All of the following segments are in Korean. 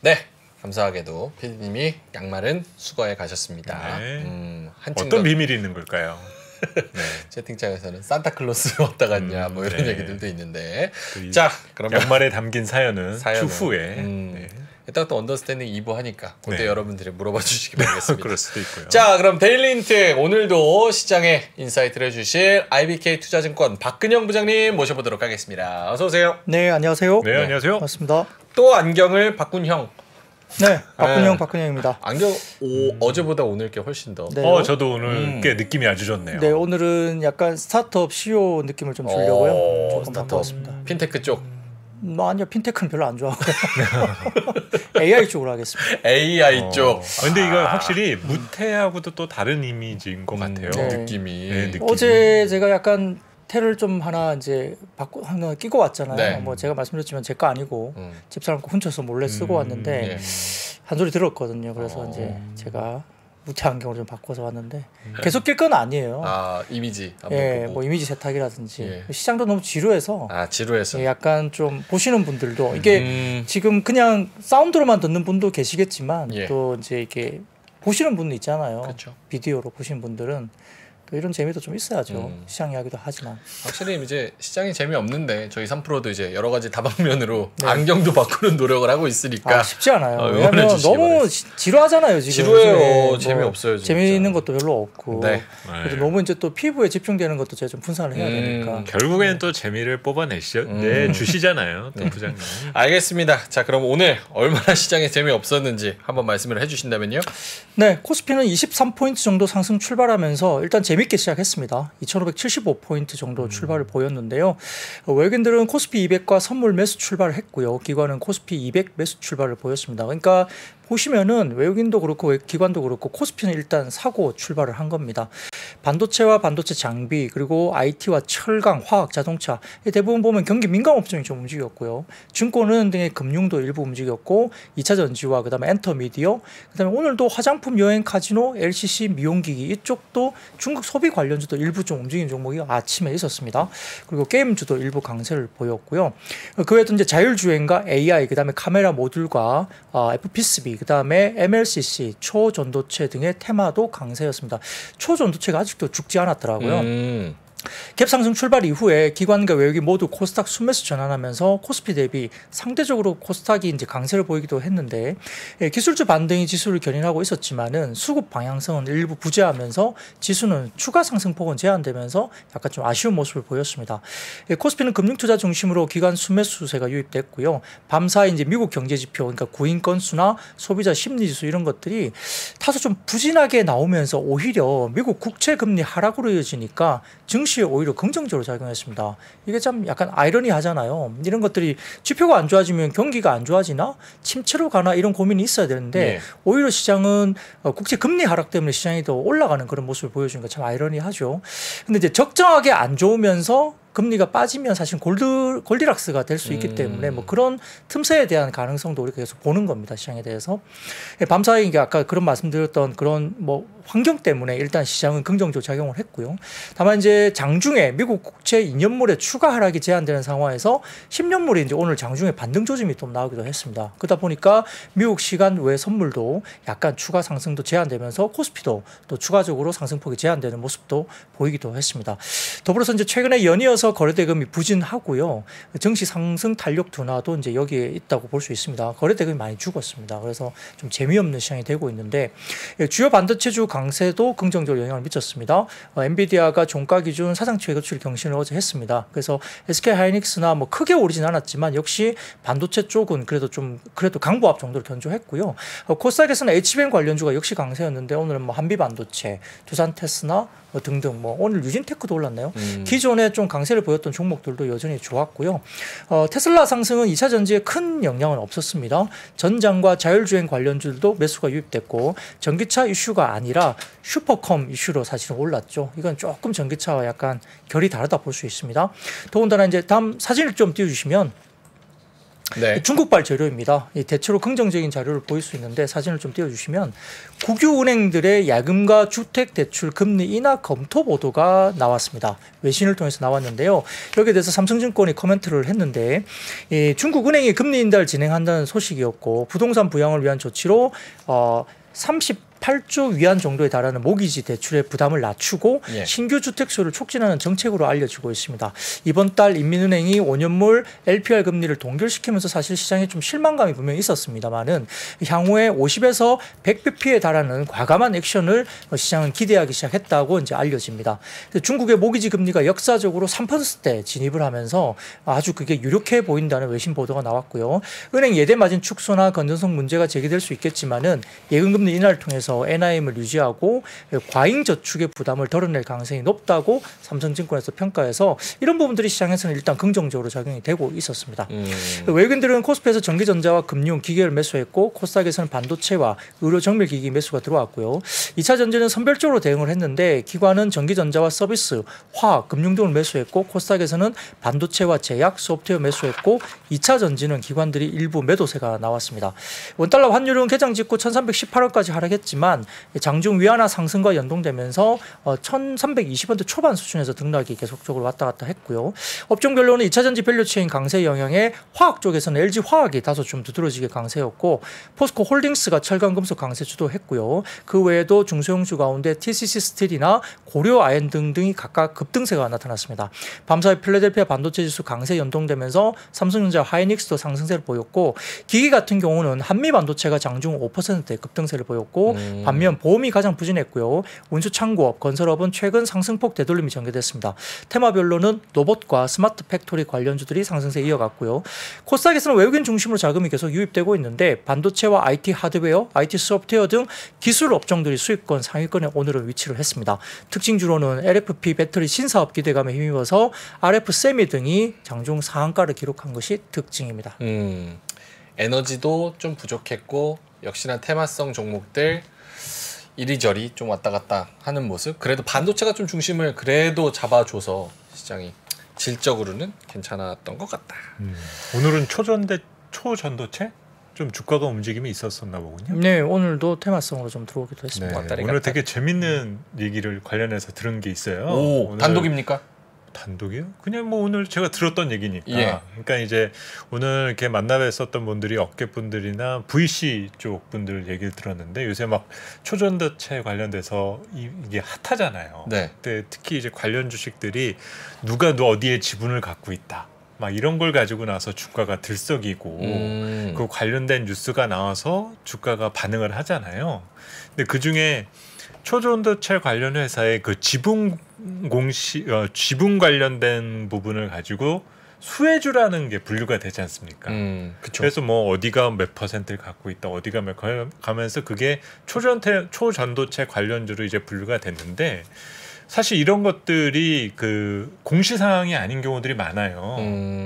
네, 감사하게도 PD님이 양말은 수거해 가셨습니다. 네. 어떤 비밀이 있는 걸까요? 네. 채팅창에서는 산타클로스 왔다 갔냐 뭐 이런 네. 얘기들도 있는데 자, 그러면 양말에 담긴 사연은 추후에 네. 이따가 또 언더스탠딩 2부 하니까 그때 여러분들이 물어봐 주시기 바라겠습니다. 그럴 수도 있고요. 자, 그럼 데일리 힌트 오늘도 시장에 인사이트를 해주실 IBK 투자증권 박근영 부장님 모셔보도록 하겠습니다. 어서 오세요. 네, 안녕하세요. 네, 안녕하세요. 반갑습니다. 또 안경을 바꾼 형. 네, 박근영입니다. 안경 어제보다 오늘 게 훨씬 더. 네. 저도 오늘 꽤 느낌이 아주 좋네요. 네, 오늘은 약간 스타트업 CEO 느낌을 좀 주려고요. 조금 스타트업. 바꿔봤습니다. 핀테크 쪽. 아니요, 핀테크는 별로 안 좋아하고요. AI 쪽으로 하겠습니다. AI 쪽. 근데 이거 확실히 무태하고도 또 다른 이미지인 것 같아요. 네. 느낌이. 네, 느낌이. 어제 제가 약간 테를 좀 하나 이제 하나 끼고 왔잖아요. 네. 뭐 제가 말씀드렸지만 제 거 아니고 집사람 거 훔쳐서 몰래 쓰고 왔는데 예. 한 소리 들었거든요. 그래서 이제 제가 무태 안경으로 좀 바꿔서 왔는데 계속 낄 건 아니에요. 이미지 한번 예, 보고. 뭐 이미지 세탁이라든지 예. 시장도 너무 지루해서 지루해서. 예, 약간 좀 보시는 분들도 이게 지금 그냥 사운드로만 듣는 분도 계시겠지만 예. 또 이제 이렇게 보시는 분도 있잖아요. 그렇죠. 비디오로 보시는 분들은 또 이런 재미도 좀 있어야죠. 시장 이야기도 하지만 확실히 이제 시장이 재미없는데 저희 3프로도 이제 여러 가지 다방면으로 안경도 바꾸는 노력을 하고 있으니까 쉽지 않아요. 응원해 왜냐하면 주시기 너무 바라겠습니다. 지루하잖아요. 지금 지루해요. 뭐 재미없어요, 진짜. 재미있는 것도 별로 없고 네. 그래도 너무 이제 또 피부에 집중되는 것도 제가 좀 분산을 해야 되니까 결국에는 또 재미를 뽑아내시죠. 네, 주시잖아요. 또 부장님. 알겠습니다. 자, 그럼 오늘 얼마나 시장에 재미없었는지 한번 말씀을 해주신다면요. 네, 코스피는 23포인트 정도 상승 출발하면서 일단 재밌게 시작했습니다. 2575포인트 정도 출발을 보였는데요. 외국인들은 코스피 200과 선물 매수 출발을 했고요. 기관은 코스피 200 매수 출발을 보였습니다. 그러니까 보시면은 외국인도 그렇고 기관도 그렇고 코스피는 일단 사고 출발을 한 겁니다. 반도체와 반도체 장비 그리고 IT와 철강, 화학, 자동차 대부분 보면 경기 민감 업종이 좀 움직였고요. 증권은 등의 금융도 일부 움직였고 2차 전지와 그다음에 엔터미디어 그다음에 오늘도 화장품, 여행, 카지노, LCC, 미용기기 이쪽도 중국 소비 관련주도 일부 좀 움직이는 종목이 아침에 있었습니다. 그리고 게임주도 일부 강세를 보였고요. 그 외에도 이제 자율주행과 AI 그다음에 카메라 모듈과 FPSB 그다음에 MLCC, 초전도체 등의 테마도 강세였습니다. 초전도체가 아직도 죽지 않았더라고요. 갭 상승 출발 이후에 기관과 외국인 모두 코스닥 순매수 전환하면서 코스피 대비 상대적으로 코스닥이 이제 강세를 보이기도 했는데 기술주 반등이 지수를 견인하고 있었지만은 수급 방향성은 일부 부재하면서 지수는 추가 상승폭은 제한되면서 약간 좀 아쉬운 모습을 보였습니다. 코스피는 금융투자 중심으로 기관 순매수세가 유입됐고요. 밤사이 이제 미국 경제 지표 그러니까 구인 건수나 소비자 심리 지수 이런 것들이 다소 좀 부진하게 나오면서 오히려 미국 국채 금리 하락으로 이어지니까 증시에 오히려 긍정적으로 작용했습니다. 이게 참 약간 아이러니하잖아요. 이런 것들이 지표가 안 좋아지면 경기가 안 좋아지나 침체로 가나 이런 고민이 있어야 되는데 오히려 시장은 국채 금리 하락 때문에 시장이 더 올라가는 그런 모습을 보여주니까 참 아이러니하죠. 근데 이제 적정하게 안 좋으면서 금리가 빠지면 사실 골디락스가 될 수 있기 때문에 뭐 그런 틈새에 대한 가능성도 우리가 계속 보는 겁니다. 시장에 대해서. 밤사이 아까 그런 말씀드렸던 그런 뭐 환경 때문에 일단 시장은 긍정적으로 작용을 했고요. 다만 이제 장중에 미국 국채 2년물에 추가 하락이 제한되는 상황에서 10년물이 이제 오늘 장중에 반등 조짐이 좀 나오기도 했습니다. 그러다 보니까 미국 시간 외 선물도 약간 추가 상승도 제한되면서 코스피도 또 추가적으로 상승폭이 제한되는 모습도 보이기도 했습니다. 더불어서 이제 최근에 연이어서 거래대금이 부진하고요. 증시 상승 탄력 둔화도 이제 여기에 있다고 볼 수 있습니다. 거래대금이 많이 죽었습니다. 그래서 좀 재미없는 시장이 되고 있는데 주요 반도체주 강세도 긍정적으로 영향을 미쳤습니다. 엔비디아가 종가 기준 사상 최고치 경신을 어제 했습니다. 그래서 SK하이닉스나 뭐 크게 오르진 않았지만 역시 반도체 쪽은 그래도 강보합 정도로 견조했고요. 코스닥에서는 HBM 관련주가 역시 강세였는데 오늘은 뭐 한비반도체, 두산테스나 등등 뭐 오늘 유진테크도 올랐네요. 기존에 좀 강세를 보였던 종목들도 여전히 좋았고요. 테슬라 상승은 2차 전지에 큰 영향은 없었습니다. 전장과 자율주행 관련주들도 매수가 유입됐고 전기차 이슈가 아니라 슈퍼컴 이슈로 사실은 올랐죠. 이건 조금 전기차와 약간 결이 다르다 볼 수 있습니다. 더군다나 이제 다음 사진을 좀 띄워주시면 네. 중국발 재료입니다. 대체로 긍정적인 자료를 보일 수 있는데 사진을 좀 띄워주시면 국유은행들의 야금과 주택대출 금리 인하 검토 보도가 나왔습니다. 외신을 통해서 나왔는데요. 여기에 대해서 삼성증권이 코멘트를 했는데 중국은행이 금리 인하를 진행한다는 소식이었고 부동산 부양을 위한 조치로 38조 위안 정도에 달하는 모기지 대출의 부담을 낮추고 예. 신규 주택 수요를 촉진하는 정책으로 알려지고 있습니다. 이번 달 인민은행이 5년물 LPR 금리를 동결시키면서 사실 시장에 좀 실망감이 분명히 있었습니다만은 향후에 50에서 100bp에 달하는 과감한 액션을 시장은 기대하기 시작했다고 이제 알려집니다. 중국의 모기지 금리가 역사적으로 3%대 진입을 하면서 아주 그게 유력해 보인다는 외신 보도가 나왔고요. 은행 예대 마진 축소나 건전성 문제가 제기될 수 있겠지만은 예금금리 인하를 통해서 NIM을 유지하고 과잉 저축의 부담을 덜어낼 가능성이 높다고 삼성증권에서 평가해서 이런 부분들이 시장에서는 일단 긍정적으로 작용이 되고 있었습니다. 외국인들은 코스피에서 전기전자와 금융, 기계를 매수했고 코스닥에서는 반도체와 의료 정밀기기 매수가 들어왔고요. 2차 전지는 선별적으로 대응을 했는데 기관은 전기전자와 서비스, 화학, 금융 등을 매수했고 코스닥에서는 반도체와 제약, 소프트웨어 매수했고 2차 전지는 기관들이 일부 매도세가 나왔습니다. 원달러 환율은 개장 직후 1318원까지 하락했지만 장중 위안화 상승과 연동되면서 1320원대 초반 수준에서 등락이 계속적으로 왔다 갔다 했고요. 업종별로는 2차 전지 밸류체인 강세 영향에 화학 쪽에서는 LG화학이 다소 좀 두드러지게 강세였고 포스코 홀딩스가 철강금속 강세 주도했고요. 그 외에도 중소형주 가운데 TCC 스틸이나 고려 아연 등이 각각 급등세가 나타났습니다. 밤사이 필라델피아 반도체 지수 강세 연동되면서 삼성전자, 하이닉스도 상승세를 보였고 기기 같은 경우는 한미 반도체가 장중 5%대 급등세를 보였고 반면 보험이 가장 부진했고요. 운수 창고업, 건설업은 최근 상승폭 되돌림이 전개됐습니다. 테마별로는 로봇과 스마트 팩토리 관련주들이 상승세 이어갔고요. 코스닥에서는 외국인 중심으로 자금이 계속 유입되고 있는데 반도체와 IT 하드웨어, IT 소프트웨어 등 기술 업종들이 수익권, 상위권에 오늘은 위치를 했습니다. 특징주로는 LFP 배터리 신사업 기대감에 힘입어서 RF 세미 등이 장중 상한가를 기록한 것이 특징입니다. 에너지도 좀 부족했고 역시나 테마성 종목들 이리저리 좀 왔다 갔다 하는 모습. 그래도 반도체가 좀 중심을 그래도 잡아줘서 시장이 질적으로는 괜찮았던 것 같다. 오늘은 초전도체 좀 주가가 움직임이 있었었나 보군요. 네, 오늘도 테마성으로 좀 들어오기도 했습니다. 네, 오늘 되게 재밌는 얘기를 관련해서 들은 게 있어요. 오, 오늘 단독입니까? 단독이요? 그냥 뭐 오늘 제가 들었던 얘기니까. 예. 그러니까 이제 오늘 이렇게 만나 뵀었던 분들이 업계분들이나 VC 쪽 분들 얘기를 들었는데 요새 막 초전도체 관련돼서 이게 핫하잖아요. 네. 근데 특히 이제 관련 주식들이 누가 어디에 지분을 갖고 있다. 막 이런 걸 가지고 나서 주가가 들썩이고 그 관련된 뉴스가 나와서 주가가 반응을 하잖아요. 근데 그 중에 초전도체 관련 회사의 그 지분 관련된 부분을 가지고 수혜주라는 게 분류가 되지 않습니까? 그쵸. 그래서 뭐 어디가 몇 퍼센트를 갖고 있다, 어디가 몇 가면서 그게 초전도체 관련주로 이제 분류가 됐는데 사실 이런 것들이 그 공시사항이 아닌 경우들이 많아요.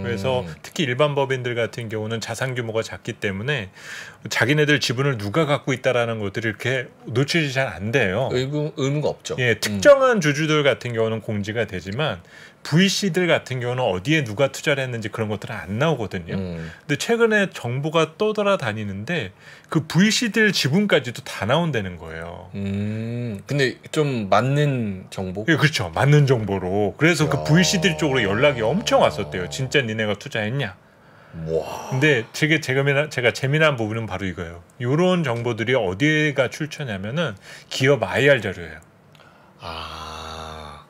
그래서 특히 일반 법인들 같은 경우는 자산 규모가 작기 때문에 자기네들 지분을 누가 갖고 있다라는 것들이 이렇게 노출이 잘 안 돼요. 의무가 없죠. 예, 특정한 주주들 같은 경우는 공지가 되지만 VC들 같은 경우는 어디에 누가 투자를 했는지 그런 것들은 안 나오거든요. 근데 최근에 정보가 떠돌아다니는데 그 VC들 지분까지도 다 나온다는 거예요. 근데 좀 맞는 정보? 예, 그렇죠. 맞는 정보로. 그래서 야. 그 VC들 쪽으로 연락이 엄청 왔었대요. 진짜 니네가 투자했냐? 와. 근데 제가 재미난 부분은 바로 이거예요. 이런 정보들이 어디가 출처냐면은 기업 IR 자료예요. 아,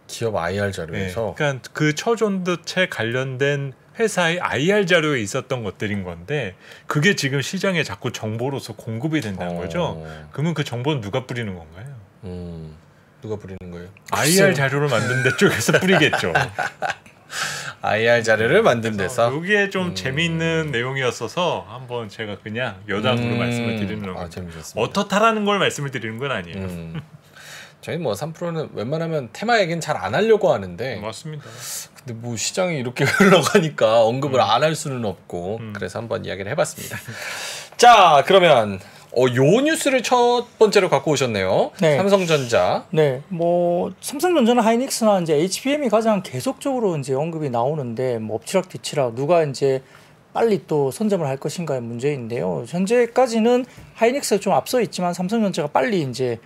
기업 IR 네, 자료에서. 그러니까 그 초전도체 관련된 회사의 IR 자료에 있었던 것들인 건데 그게 지금 시장에 자꾸 정보로서 공급이 된다는 거죠. 그러면 그 정보는 누가 뿌리는 건가요? 누가 부리는 거예요? IR 자료를 만든 데 쪽에서 뿌리겠죠. IR 자료를 만든 데서. 여기에 좀 재미있는 내용이었어서 한번 제가 그냥 여담으로 말씀을 드리는 겁니다. 재밌었습니다. 어떻다라는 걸 말씀을 드리는 건 아니에요. 저희 뭐 3%는 웬만하면 테마 얘기는 잘 안 하려고 하는데 맞습니다. 근데 뭐 시장이 이렇게 흘러가니까 언급을 안 할 수는 없고 그래서 한번 이야기를 해봤습니다. 자, 그러면 요 뉴스를 첫 번째로 갖고 오셨네요. 네. 삼성전자. 네, 뭐 삼성전자나 하이닉스나 이제 HBM이 가장 계속적으로 이제 언급이 나오는데 뭐 엎치락뒤치락 누가 이제 빨리 또 선점을 할 것인가의 문제인데요. 현재까지는 하이닉스가 좀 앞서 있지만 삼성전자가 빨리 이제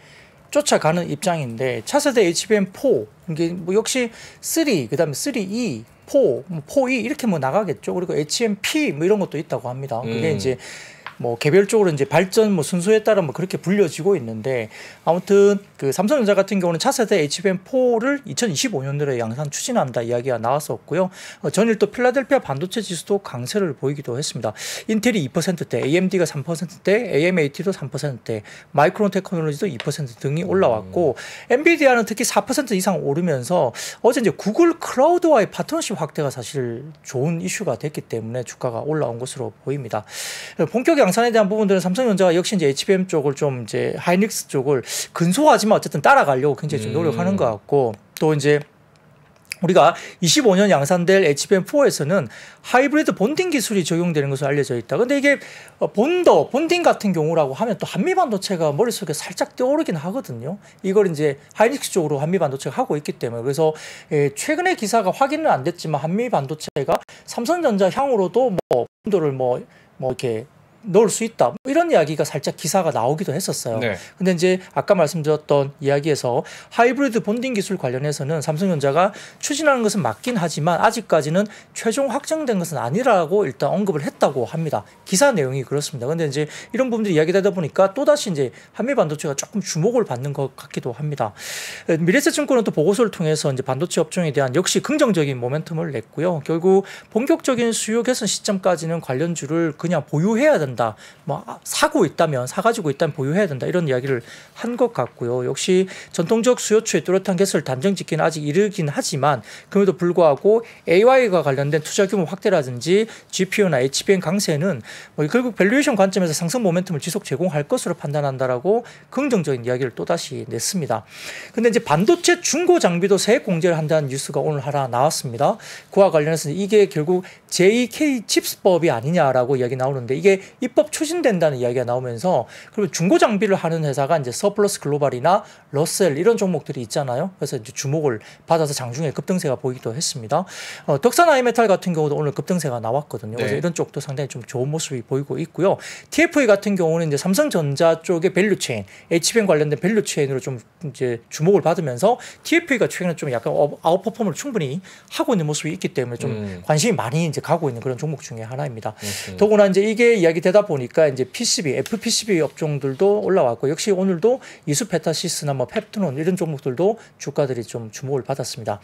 쫓아가는 입장인데 차세대 HBM4 이게 뭐 역시 3 그다음에 3E 4, 뭐 4E 이렇게 뭐 나가겠죠. 그리고 HMP 뭐 이런 것도 있다고 합니다. 그게 이제 뭐 개별적으로 이제 발전 뭐 순서에 따라 뭐 그렇게 불려지고 있는데 아무튼 그 삼성전자 같은 경우는 차세대 HBM4를 2025년도에 양산 추진한다 이야기가 나왔었고요. 전일 또 필라델피아 반도체 지수도 강세를 보이기도 했습니다. 인텔이 2%대, AMD가 3%대, AMAT도 3%대, 마이크론 테크놀로지도 2% 등이 올라왔고 엔비디아는 특히 4% 이상 오르면서 어제 이제 구글 클라우드와의 파트너십 확대가 사실 좋은 이슈가 됐기 때문에 주가가 올라온 것으로 보입니다. 본격 양산에 대한 부분들은 삼성전자가 역시 이제 HBM 쪽을 좀 이제 하이닉스 쪽을 근소하지만 어쨌든 따라가려고 굉장히 좀 노력하는 것 같고 또 이제 우리가 25년 양산될 HBM4에서는 하이브리드 본딩 기술이 적용되는 것으로 알려져 있다. 근데 이게 본딩 같은 경우라고 하면 또 한미 반도체가 머릿속에 살짝 떠오르긴 하거든요. 이걸 이제 하이닉스 쪽으로 한미 반도체가 하고 있기 때문에 그래서 최근에 기사가 확인은 안 됐지만 한미 반도체가 삼성전자 향으로도 뭐 본도를 뭐 이렇게 넣을 수 있다. 이런 이야기가 살짝 기사가 나오기도 했었어요. 네. 근데 이제 아까 말씀드렸던 이야기에서 하이브리드 본딩 기술 관련해서는 삼성전자가 추진하는 것은 맞긴 하지만 아직까지는 최종 확정된 것은 아니라고 일단 언급을 했다고 합니다. 기사 내용이 그렇습니다. 근데 이제 이런 부분들이 이야기되다 보니까 또다시 이제 한미 반도체가 조금 주목을 받는 것 같기도 합니다. 미래에셋증권은 또 보고서를 통해서 이제 반도체 업종에 대한 역시 긍정적인 모멘텀을 냈고요. 결국 본격적인 수요 개선 시점까지는 관련주를 그냥 보유해야 된다. 뭐 사가지고 있다면 보유해야 된다 이런 이야기를 한 것 같고요. 역시 전통적 수요처의 뚜렷한 개수를 단정짓기는 아직 이르긴 하지만 그럼에도 불구하고 AI와 관련된 투자 규모 확대라든지 GPU나 HBM 강세는 뭐 결국 밸류에이션 관점에서 상승 모멘텀을 지속 제공할 것으로 판단한다라고 긍정적인 이야기를 또다시 냈습니다. 근데 이제 반도체 중고 장비도 세액 공제를 한다는 뉴스가 오늘 하나 나왔습니다. 그와 관련해서 이게 결국 J.K. 칩스법이 아니냐라고 이야기 나오는데 이게 입법 추진된다는 이야기가 나오면서 그리고 중고 장비를 하는 회사가 이제 서플러스 글로벌이나 러셀 이런 종목들이 있잖아요. 그래서 이제 주목을 받아서 장중에 급등세가 보이기도 했습니다. 덕산 아이메탈 같은 경우도 오늘 급등세가 나왔거든요. 그래서 이런 쪽도 상당히 좀 좋은 모습이 보이고 있고요. TFE 같은 경우는 이제 삼성전자 쪽의 밸류체인, HBM 관련된 밸류체인으로 좀 이제 주목을 받으면서 TFE가 최근에 좀 약간 아웃퍼폼을 충분히 하고 있는 모습이 있기 때문에 좀 관심이 많이 이제 가고 있는 그런 종목 중에 하나입니다. 더구나 이제 이게 이야기되다 보니까 이제 PCB, FPCB 업종들도 올라왔고 역시 오늘도 이수페타시스나 뭐 펩트논 이런 종목들도 주가들이 좀 주목을 받았습니다.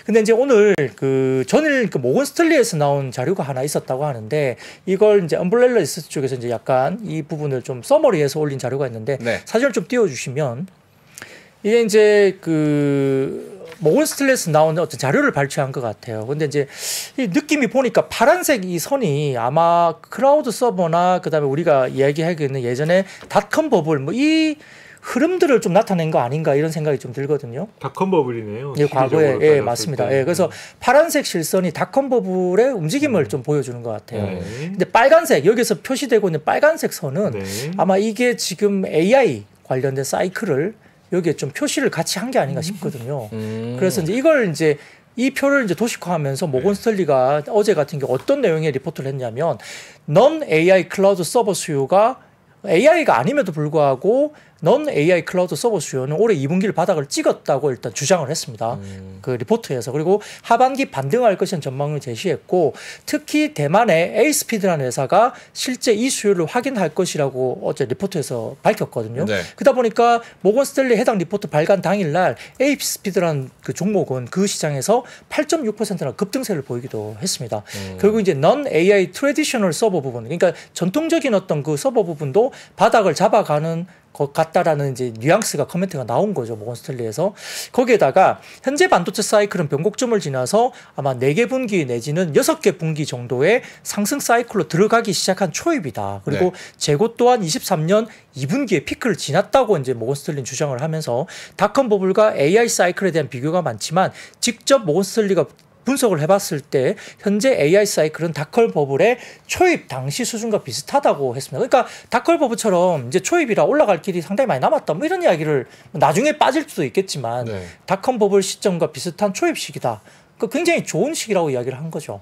근데 이제 오늘 그 전일 그 모건 스탠리에서 나온 자료가 하나 있었다고 하는데 이걸 이제 엄블렐라 리서치 쪽에서 이제 약간 이 부분을 좀 서머리해서 올린 자료가 있는데 사진을 좀 띄워주시면 이게 이제 그 모건 스탠리에서 나온 어떤 자료를 발췌한 것 같아요. 근데 이제 이 느낌이 보니까 파란색 이 선이 아마 클라우드 서버나 그다음에 우리가 이야기하고 있는 예전에 닷컴 버블 뭐 이 흐름들을 좀 나타낸 거 아닌가 이런 생각이 좀 들거든요. 닷컴 버블이네요. 예, 과거에 예, 맞습니다. 예, 그래서 파란색 실선이 닷컴 버블의 움직임을 좀 보여주는 것 같아요. 근데 빨간색 여기서 표시되고 있는 빨간색 선은 아마 이게 지금 AI 관련된 사이클을 여기에 좀 표시를 같이 한 게 아닌가 싶거든요. 그래서 이제 이걸 이제 이 표를 이제 도식화하면서 모건 스탠리가 어제 같은 경우 어떤 내용의 리포트를 했냐면 넌 AI 클라우드 서버 수요가 AI가 아님에도 불구하고 넌 AI 클라우드 서버 수요는 올해 2분기를 바닥을 찍었다고 일단 주장을 했습니다. 그 리포트에서. 그리고 하반기 반등할 것이라는 전망을 제시했고 특히 대만의 에이스피드라는 회사가 실제 이 수요를 확인할 것이라고 어제 리포트에서 밝혔거든요. 그러다 보니까 모건 스탠리 해당 리포트 발간 당일날 에이스피드라는 그 종목은 그 시장에서 8.6%나 급등세를 보이기도 했습니다. 결국 이제 넌 AI 트래디셔널 서버 부분 그러니까 전통적인 어떤 그 서버 부분도 바닥을 잡아가는 것 같다라는 이제 뉘앙스가 커멘트가 나온 거죠. 모건 스탠리에서. 거기에다가 현재 반도체 사이클은 변곡점을 지나서 아마 4개 분기 내지는 6개 분기 정도의 상승 사이클로 들어가기 시작한 초입이다. 그리고 재고 또한 23년 2분기에 피크를 지났다고 이제 모건 스탠리는 주장을 하면서 닷컴 버블과 AI 사이클에 대한 비교가 많지만 직접 모건 스탠리가 분석을 해봤을 때 현재 AI 사이클은 닷컴 버블의 초입 당시 수준과 비슷하다고 했습니다. 그러니까 닷컴 버블처럼 이제 초입이라 올라갈 길이 상당히 많이 남았다. 뭐 이런 이야기를 나중에 빠질 수도 있겠지만 닷컴 버블 시점과 비슷한 초입 시기다. 그 굉장히 좋은 시기라고 이야기를 한 거죠.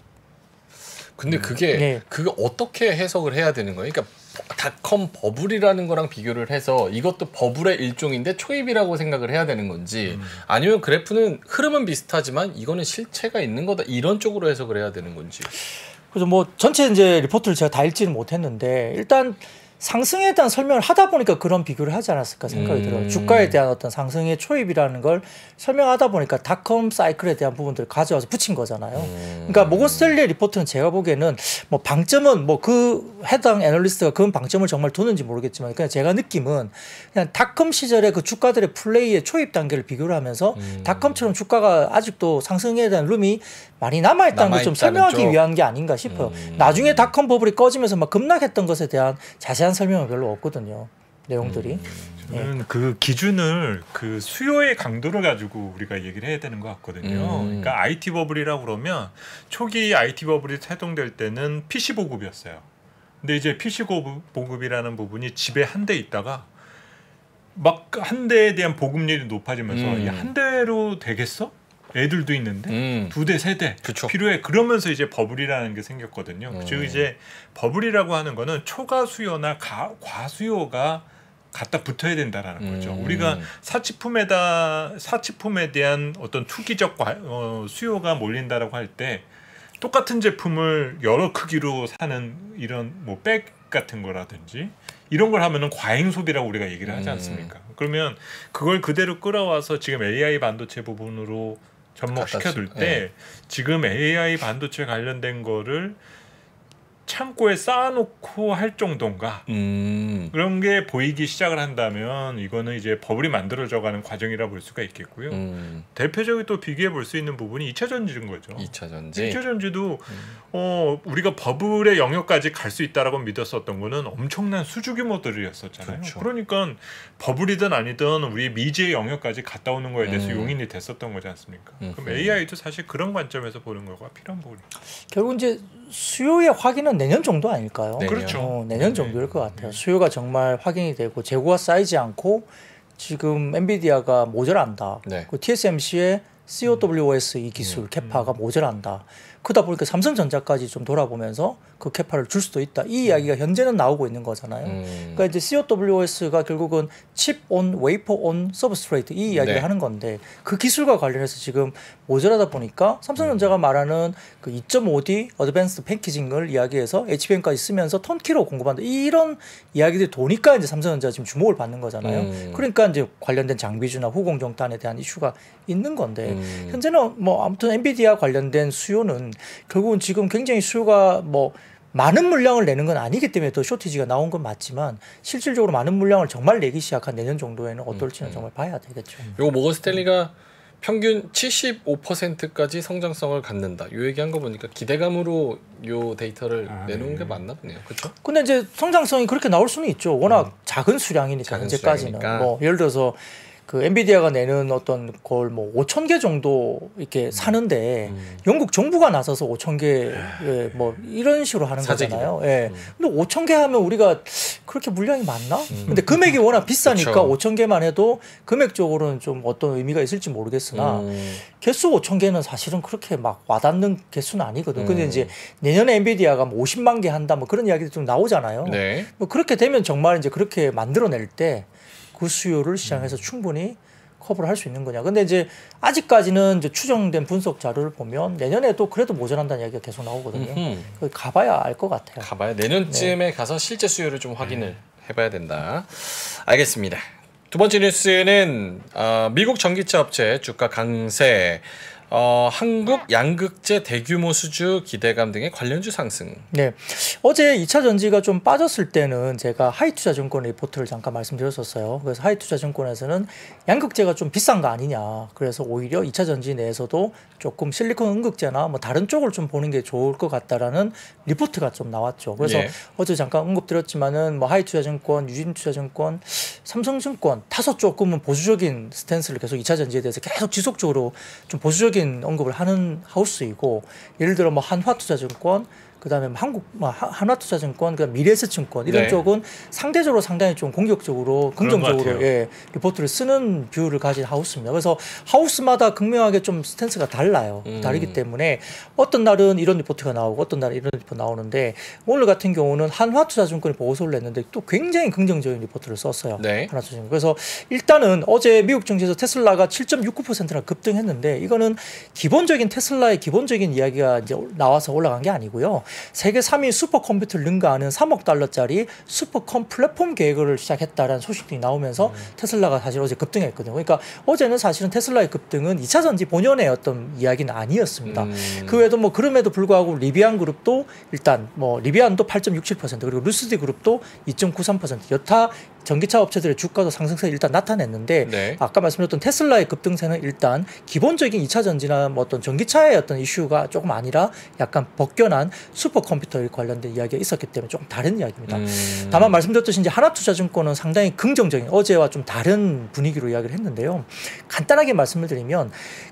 근데 그게 어떻게 해석을 해야 되는 거예요? 그러니까 닷컴 버블이라는 거랑 비교를 해서 이것도 버블의 일종인데 초입이라고 생각을 해야 되는 건지 아니면 그래프는 흐름은 비슷하지만 이거는 실체가 있는 거다 이런 쪽으로 해석을 해야 되는 건지. 그래서 뭐 전체 이제 리포트를 제가 다 읽지는 못했는데 일단 상승에 대한 설명을 하다 보니까 그런 비교를 하지 않았을까 생각이 들어요. 주가에 대한 어떤 상승의 초입이라는 걸 설명하다 보니까 닷컴 사이클에 대한 부분들을 가져와서 붙인 거잖아요. 그러니까 모건 스탠리의 리포트는 제가 보기에는 뭐 방점은 뭐 그 해당 애널리스트가 그런 방점을 정말 두는지 모르겠지만 그냥 제가 느낌은 그냥 닷컴 시절의 그 주가들의 플레이의 초입 단계를 비교를 하면서 닷컴처럼 주가가 아직도 상승에 대한 룸이 많이 남아있다는 걸 좀 설명하기 위한 게 아닌가 싶어요. 나중에 닷컴 버블이 꺼지면서 막 급락했던 것에 대한 자세한 설명은 별로 없거든요. 내용들이. 저는 그 기준을 그 수요의 강도를 가지고 우리가 얘기를 해야 되는 것 같거든요. 그러니까 IT 버블이라고 그러면 초기 IT 버블이 태동될 때는 PC 보급이었어요. 근데 이제 PC 보급이라는 부분이 집에 한 대 있다가 막 한 대에 대한 보급률이 높아지면서 이 한 대로 되겠어? 애들도 있는데 두 대, 세 대 필요해. 그러면서 이제 버블이라는 게 생겼거든요. 즉 이제 버블이라고 하는 거는 초과 수요나 과수요가 갖다 붙어야 된다라는 거죠. 우리가 사치품에 대한 어떤 투기적 수요가 몰린다라고 할 때 똑같은 제품을 여러 크기로 사는 이런 뭐 백 같은 거라든지 이런 걸 하면은 과잉 소비라고 우리가 얘기를 하지 않습니까? 그러면 그걸 그대로 끌어와서 지금 AI 반도체 부분으로 접목시켜둘 때 지금 AI 반도체 관련된 거를 창고에 쌓아놓고 할 정도인가 그런 게 보이기 시작을 한다면 이거는 이제 버블이 만들어져가는 과정이라 볼 수가 있겠고요. 대표적으로 또 비교해 볼 수 있는 부분이 2차 전지인 거죠. 2차 전지. 2차 전지도 우리가 버블의 영역까지 갈 수 있다라고 믿었었던 거는 엄청난 수주 규모들이었었잖아요. 그렇죠. 그러니까 버블이든 아니든 우리 미지의 영역까지 갔다 오는 거에 대해서 용인이 됐었던 거지 않습니까? 그럼 AI도 사실 그런 관점에서 보는 거가 필요한 부분입니다. 결국 이제 수요의 확인은 내년 정도 아닐까요? 그렇죠. 내년 정도일 것 같아요. 수요가 정말 확인이 되고 재고가 쌓이지 않고 지금 엔비디아가 모자란다. 그 TSMC의 COWS 이 기술 캐파가 모자란다. 그러다 보니까 삼성전자까지 좀 돌아보면서 그 캐파를 줄 수도 있다. 이 이야기가 현재는 나오고 있는 거잖아요. 그러니까 이제 COWS가 결국은 칩 온 웨이퍼 온 서브스트레이트 이 이야기를 하는 건데 그 기술과 관련해서 지금 모자라다 보니까 삼성전자가 말하는 그 2.5D 어드밴스드 패키징을 이야기해서 HBM까지 쓰면서 턴키로 공급한다. 이런 이야기들이 도니까 이제 삼성전자가 지금 주목을 받는 거잖아요. 그러니까 이제 관련된 장비주나 후공정단에 대한 이슈가 있는 건데 현재는 뭐 아무튼 엔비디아 관련된 수요는 결국은 지금 굉장히 수요가 뭐 많은 물량을 내는 건 아니기 때문에 더 쇼티지가 나온 건 맞지만 실질적으로 많은 물량을 정말 내기 시작한 내년 정도에는 어떨지는 정말 봐야 되겠죠. 요거 모건 스탠리가 평균 75%까지 성장성을 갖는다. 요 얘기한 거 보니까 기대감으로 요 데이터를 내놓은 게 맞나 보네요. 그렇죠? 근데 이제 성장성이 그렇게 나올 수는 있죠. 워낙 작은 수량이니까 현재까지는. 뭐 예를 들어서 그 엔비디아가 내는 어떤 걸 뭐 5,000개 정도 이렇게 사는데 영국 정부가 나서서 5,000개 뭐 이런 식으로 하는 거잖아요. 예. 근데 5,000개 하면 우리가 그렇게 물량이 많나? 근데 금액이 워낙 비싸니까 5,000개만 해도 금액적으로는 좀 어떤 의미가 있을지 모르겠으나 개수 5,000개는 사실은 그렇게 막 와닿는 개수는 아니거든. 근데 이제 내년에 엔비디아가 뭐 50만 개 한다 뭐 그런 이야기도 좀 나오잖아요. 뭐 그렇게 되면 정말 이제 그렇게 만들어낼 때 그 수요를 시장에서 충분히 커버를 할 수 있는 거냐. 근데 이제 아직까지는 이제 추정된 분석 자료를 보면 내년에도 그래도 모자란다는 이야기가 계속 나오거든요. 가봐야 알 것 같아요. 가봐야 내년쯤에 가서 실제 수요를 좀 확인을 해봐야 된다. 알겠습니다. 두 번째 뉴스는 미국 전기차 업체 주가 강세, 한국 양극재 대규모 수주 기대감 등의 관련주 상승. 네, 어제 2차 전지가 좀 빠졌을 때는 제가 하이투자증권 리포트를 잠깐 말씀드렸었어요. 그래서 하이투자증권에서는 양극재가 좀 비싼 거 아니냐. 그래서 오히려 2차 전지 내에서도 조금 실리콘 음극재나 뭐 다른 쪽을 좀 보는 게 좋을 것 같다라는 리포트가 좀 나왔죠. 그래서 어제 잠깐 언급드렸지만은 뭐 하이투자증권, 유진투자증권, 삼성증권 다섯 조금은 보수적인 스탠스를 계속 2차 전지에 대해서 계속 지속적으로 좀 보수적인 언급을 하는 하우스이고, 예를 들어 뭐 한화투자증권, 그다음에 한화투자증권, 그다음 미래에셋증권 이런 네. 쪽은 상대적으로 상당히 좀 공격적으로 긍정적으로 같아요. 리포트를 쓰는 뷰를 가진 하우스입니다. 그래서 하우스마다 극명하게 좀 스탠스가 달라요. 다르기 때문에 어떤 날은 이런 리포트가 나오고 어떤 날은 이런 리포트가 나오는데 오늘 같은 경우는 한화투자증권이 보고서를 냈는데 또 굉장히 긍정적인 리포트를 썼어요. 네. 한화투자증권. 그래서 일단은 어제 미국 증시에서 테슬라가 7.69%나 급등했는데 이거는 기본적인 테슬라의 기본적인 이야기가 이제 나와서 올라간 게 아니고요. 세계 3위 슈퍼컴퓨터를 능가하는 3억 달러짜리 슈퍼컴 플랫폼 계획을 시작했다라는 소식들이 나오면서 테슬라가 사실 어제 급등했거든요. 그러니까 어제는 사실은 테슬라의 급등은 2차 전지 본연의 어떤 이야기는 아니었습니다. 그 외에도 뭐 그럼에도 불구하고 리비안 그룹도 일단 뭐 리비안도 8.67% 그리고 루시드 그룹도 2.93% 여타 전기차 업체들의 주가도 상승세를 일단 나타냈는데 네. 아까 말씀드렸던 테슬라의 급등세는 일단 기본적인 2차 전지나 뭐 어떤 전기차의 어떤 이슈가 조금 아니라 약간 벗겨난 슈퍼컴퓨터 관련된 이야기가 있었기 때문에 조금 다른 이야기입니다. 다만 말씀드렸듯이 이제 하나투자증권은 상당히 긍정적인 어제와 좀 다른 분위기로 이야기를 했는데요. 간단하게 말씀을 드리면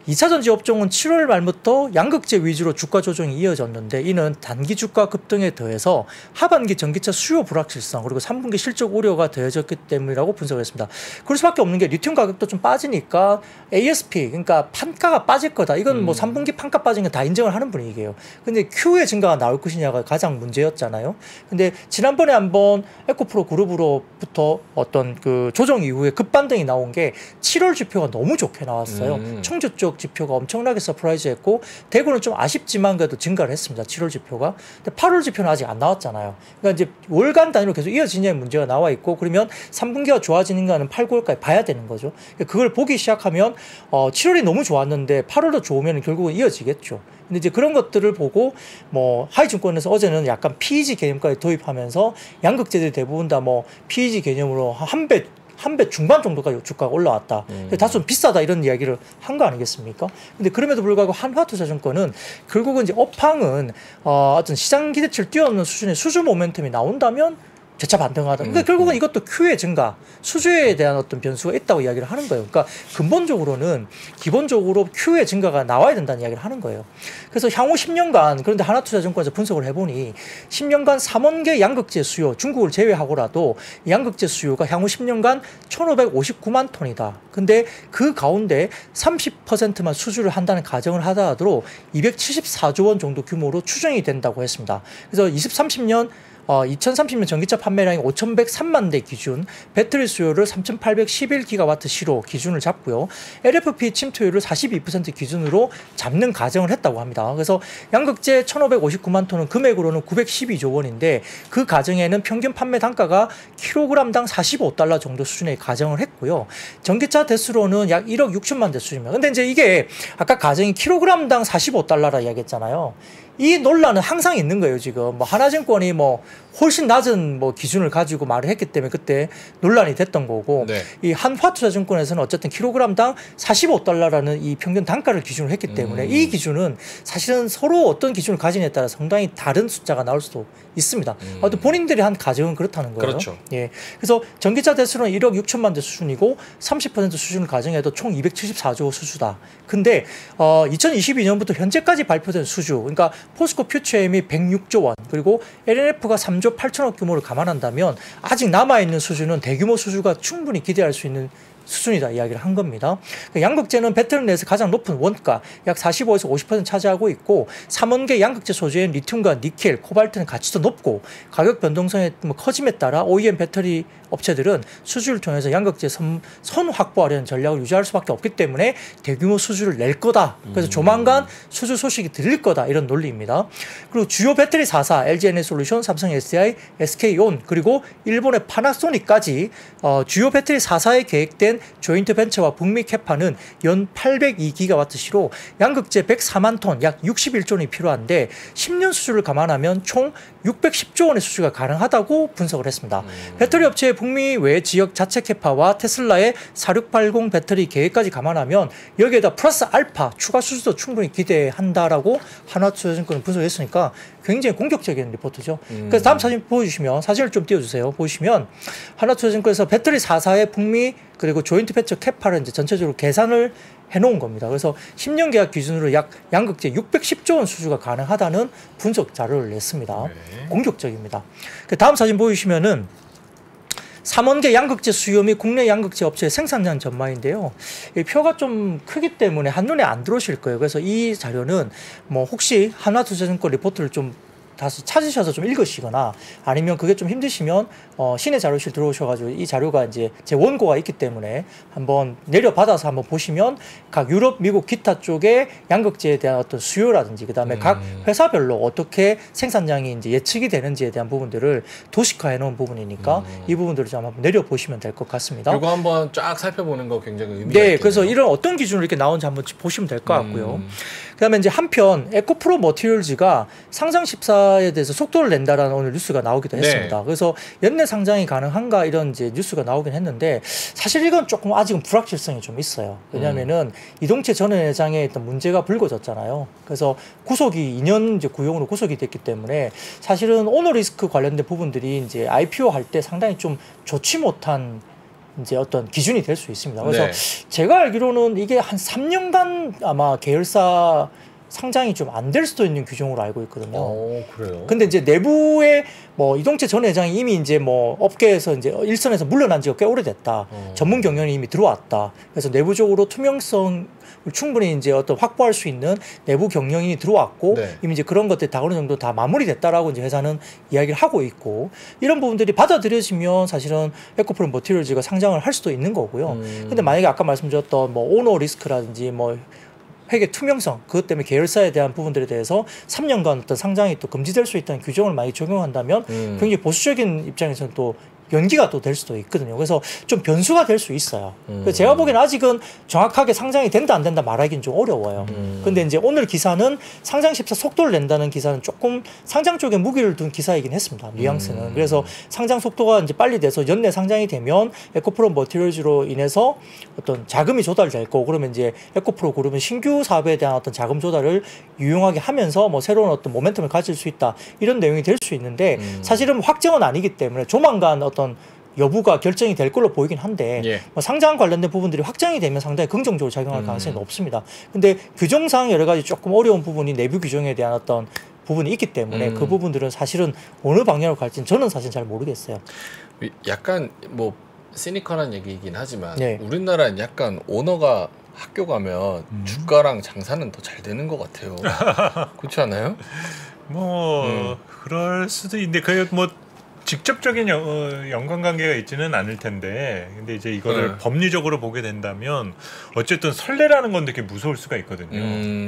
2차 전지 업종은 7월 말부터 양극재 위주로 주가 조정이 이어졌는데 이는 단기 주가 급등에 더해서 하반기 전기차 수요 불확실성 그리고 3분기 실적 우려가 더해졌기 때문이라고 분석을 했습니다. 그럴 수밖에 없는 게 리튬 가격도 좀 빠지니까 ASP 그러니까 판가가 빠질 거다. 이건 뭐 3분기 판가 빠진 건 다 인정을 하는 분위기예요. 근데 Q의 증가가 나올 것이냐가 가장 문제였잖아요. 근데 지난번에 한번 에코프로 그룹으로부터 어떤 그 조정 이후에 급반등이 나온 게 7월 지표가 너무 좋게 나왔어요. 청주 쪽 지표가 엄청나게 서프라이즈했고 대구는 좀 아쉽지만 그래도 증가를 했습니다. 7월 지표가. 근데 8월 지표는 아직 안 나왔잖아요. 그러니까 이제 월간 단위로 계속 이어지냐의 문제가 나와 있고 그러면 3분기가 좋아지는가는 8, 9월까지 봐야 되는 거죠. 그걸 보기 시작하면 7월이 너무 좋았는데 8월도 좋으면 결국은 이어지겠죠. 근데 이제 그런 것들을 보고 뭐 하이증권에서 어제는 약간 PEG 개념까지 도입하면서 양극재들이 대부분 다 뭐 PEG 개념으로 한 배 중반 정도까지 주가가 올라왔다. 다소 좀 비싸다 이런 이야기를 한 거 아니겠습니까? 근데 그럼에도 불구하고 한화투자증권은 결국은 이제 업황은 어떤 시장 기대치를 뛰어넘는 수준의 수주 모멘텀이 나온다면 재차 반등하다. 그러니까 결국은 이것도 Q의 증가, 수주에 대한 어떤 변수가 있다고 이야기를 하는 거예요. 그러니까 근본적으로는 기본적으로 Q의 증가가 나와야 된다는 이야기를 하는 거예요. 그래서 향후 10년간 그런데 하나투자증권에서 분석을 해보니 10년간 3원계 양극재 수요, 중국을 제외하고라도 양극재 수요가 향후 10년간 1,559만 톤이다. 근데 그 가운데 30%만 수주를 한다는 가정을 하더라도 274조 원 정도 규모로 추정이 된다고 했습니다. 그래서 2030년 2030년 전기차 판매량이 5,103만 대 기준, 배터리 수요를 3,811기가와트 시로 기준을 잡고요. LFP 침투율을 42% 기준으로 잡는 가정을 했다고 합니다. 그래서 양극재 1,559만 톤은 금액으로는 912조 원인데 그 가정에는 평균 판매 단가가 킬로그램당 45달러 정도 수준의 가정을 했고요. 전기차 대수로는 약 1억 6천만 대 수준입니다. 근데 이제 이게 아까 가정이 킬로그램당 45달러라 이야기했잖아요. 이 논란은 항상 있는 거예요, 지금. 뭐, 하나증권이 뭐, 훨씬 낮은 뭐 기준을 가지고 말을 했기 때문에 그때 논란이 됐던 거고, 네. 이 한화투자증권에서는 어쨌든 킬로그램당 45달러라는 이 평균 단가를 기준으로 했기 때문에 이 기준은 사실은 서로 어떤 기준을 가지느냐에 따라 상당히 다른 숫자가 나올 수도 있습니다. 또 본인들이 한 가정은 그렇다는 거예요. 그렇죠. 예. 그래서 전기차 대수로는 1억 6천만 대 수준이고 30% 수준을 가정해도 총 274조 수주다. 근데 2022년부터 현재까지 발표된 수주, 그러니까 포스코 퓨처엠이 106조 원, 그리고 LNF가 3조 8천억 규모를 감안한다면 아직 남아있는 수주는 대규모 수주가 충분히 기대할 수 있는 수준이다 이야기를 한 겁니다. 양극재는 배터리 내에서 가장 높은 원가 약 45에서 50% 차지하고 있고 3원계 양극재 소재인 리튬과 니켈, 코발트는 가치도 높고 가격 변동성의 커짐에 따라 OEM 배터리 업체들은 수주를 통해서 양극재 선 확보하려는 전략을 유지할 수밖에 없기 때문에 대규모 수주를 낼 거다. 그래서 조만간 수주 소식이 들릴 거다. 이런 논리입니다. 그리고 주요 배터리 4사 LG에너지솔루션, 삼성 SDI, SK온 그리고 일본의 파나소닉까지 주요 배터리 4사에 계획된 조인트 벤처와 북미 캐파는 연 802기가와트시로 양극재 104만 톤 약 61조 원이 필요한데 10년 수주를 감안하면 총 610조 원의 수주가 가능하다고 분석을 했습니다. 배터리 업체의 북미 외 지역 자체 캐파와 테슬라의 4680 배터리 계획까지 감안하면 여기에다 플러스 알파 추가 수주도 충분히 기대한다라고 한화투자증권은 분석했으니까 굉장히 공격적인 리포트죠. 그래서 다음 사진 보여주시면 사진을 좀 띄워주세요. 보시면 한화투자증권에서 배터리 4사의 북미 그리고 조인트 벤처 캐파를 이제 전체적으로 계산을 해놓은 겁니다. 그래서 10년 계약 기준으로 약 양극재 610조 원 수주가 가능하다는 분석 자료를 냈습니다. 네. 공격적입니다. 그 다음 사진 보이시면은 3원계 양극재 수요 및 국내 양극재 업체의 생산량 전망인데요. 이 표가 좀 크기 때문에 한눈에 안 들어오실 거예요. 그래서 이 자료는 뭐 혹시 한화투자증권 리포트를 좀 다시 찾으셔서 좀 읽으시거나 아니면 그게 좀 힘드시면 시내 자료실 들어오셔가지고 이 자료가 이제 제 원고가 있기 때문에 한번 내려받아서 한번 보시면 각 유럽, 미국 기타 쪽의 양극재에 대한 어떤 수요라든지 그다음에 각 회사별로 어떻게 생산량이 이제 예측이 되는지에 대한 부분들을 도식화해 놓은 부분이니까 이 부분들을 좀 한번 내려보시면 될 것 같습니다. 이거 한번 쫙 살펴보는 거 굉장히 의미가 네, 있겠네요. 그래서 이런 어떤 기준으로 이렇게 나오는지 한번 보시면 될 것 같고요. 그다음에 이제 한편 에코프로 머티리얼즈가 상장 심사에 대해서 속도를 낸다라는 오늘 뉴스가 나오기도 했습니다. 그래서 연내 상장이 가능한가 이런 이제 뉴스가 나오긴 했는데 사실 이건 조금 아직은 불확실성이 좀 있어요. 왜냐하면은 이동채 전 회장의 어떤 문제가 불거졌잖아요. 그래서 구속이 2년 이제 구형으로 구속이 됐기 때문에 사실은 오너 리스크 관련된 부분들이 이제 IPO 할 때 상당히 좀 좋지 못한 이제 어떤 기준이 될 수 있습니다. 그래서 제가 알기로는 이게 한 3년간 아마 계열사 상장이 좀 안 될 수도 있는 규정으로 알고 있거든요. 그래요? 근데 이제 내부에 뭐 이동채 전 회장이 이미 이제 뭐 업계에서 이제 일선에서 물러난 지가 꽤 오래됐다. 전문 경영이 이미 들어왔다. 그래서 내부적으로 투명성을 충분히 이제 어떤 확보할 수 있는 내부 경영이 들어왔고 이미 이제 그런 것들이 다 어느 정도 다 마무리됐다라고 이제 회사는 이야기를 하고 있고 이런 부분들이 받아들여지면 사실은 에코프로 머티리얼즈가 상장을 할 수도 있는 거고요. 근데 만약에 아까 말씀드렸던 뭐 오너 리스크라든지 뭐 회계 투명성 그것 때문에 계열사에 대한 부분들에 대해서 3년간 어떤 상장이 또 금지될 수 있다는 규정을 많이 적용한다면 굉장히 보수적인 입장에서는 또 연기가 또 될 수도 있거든요. 그래서 좀 변수가 될 수 있어요. 그래서 제가 보기에는 아직은 정확하게 상장이 된다 안 된다 말하기는 좀 어려워요. 근데 이제 오늘 기사는 상장 심사 속도를 낸다는 기사는 조금 상장 쪽에 무기를 둔 기사이긴 했습니다. 뉘앙스는. 그래서 상장 속도가 이제 빨리 돼서 연내 상장이 되면 에코프로 머티리얼즈로 인해서 어떤 자금이 조달될 거고 그러면 이제 에코프로 그룹은 신규 사업에 대한 어떤 자금 조달을 유용하게 하면서 뭐 새로운 어떤 모멘텀을 가질 수 있다 이런 내용이 될 수 있는데 사실은 확정은 아니기 때문에 조만간 어떤 여부가 결정이 될 걸로 보이긴 한데 뭐 상장 관련된 부분들이 확정이 되면 상당히 긍정적으로 작용할 가능성이 높습니다. 근데 규정상 여러 가지 조금 어려운 부분이 내부 규정에 대한 어떤 부분이 있기 때문에 그 부분들은 사실은 어느 방향으로 갈지는 저는 사실 잘 모르겠어요. 약간 뭐 시니컬한 얘기이긴 하지만 우리나라는 약간 오너가 학교 가면 주가랑 장사는 더 잘 되는 것 같아요. 그렇지 않아요? 뭐 그럴 수도 있는데 그게 뭐 직접적인 연관관계가 있지는 않을 텐데 근데 이제 이거를 법리적으로 보게 된다면 어쨌든 선례라는 건 되게 무서울 수가 있거든요.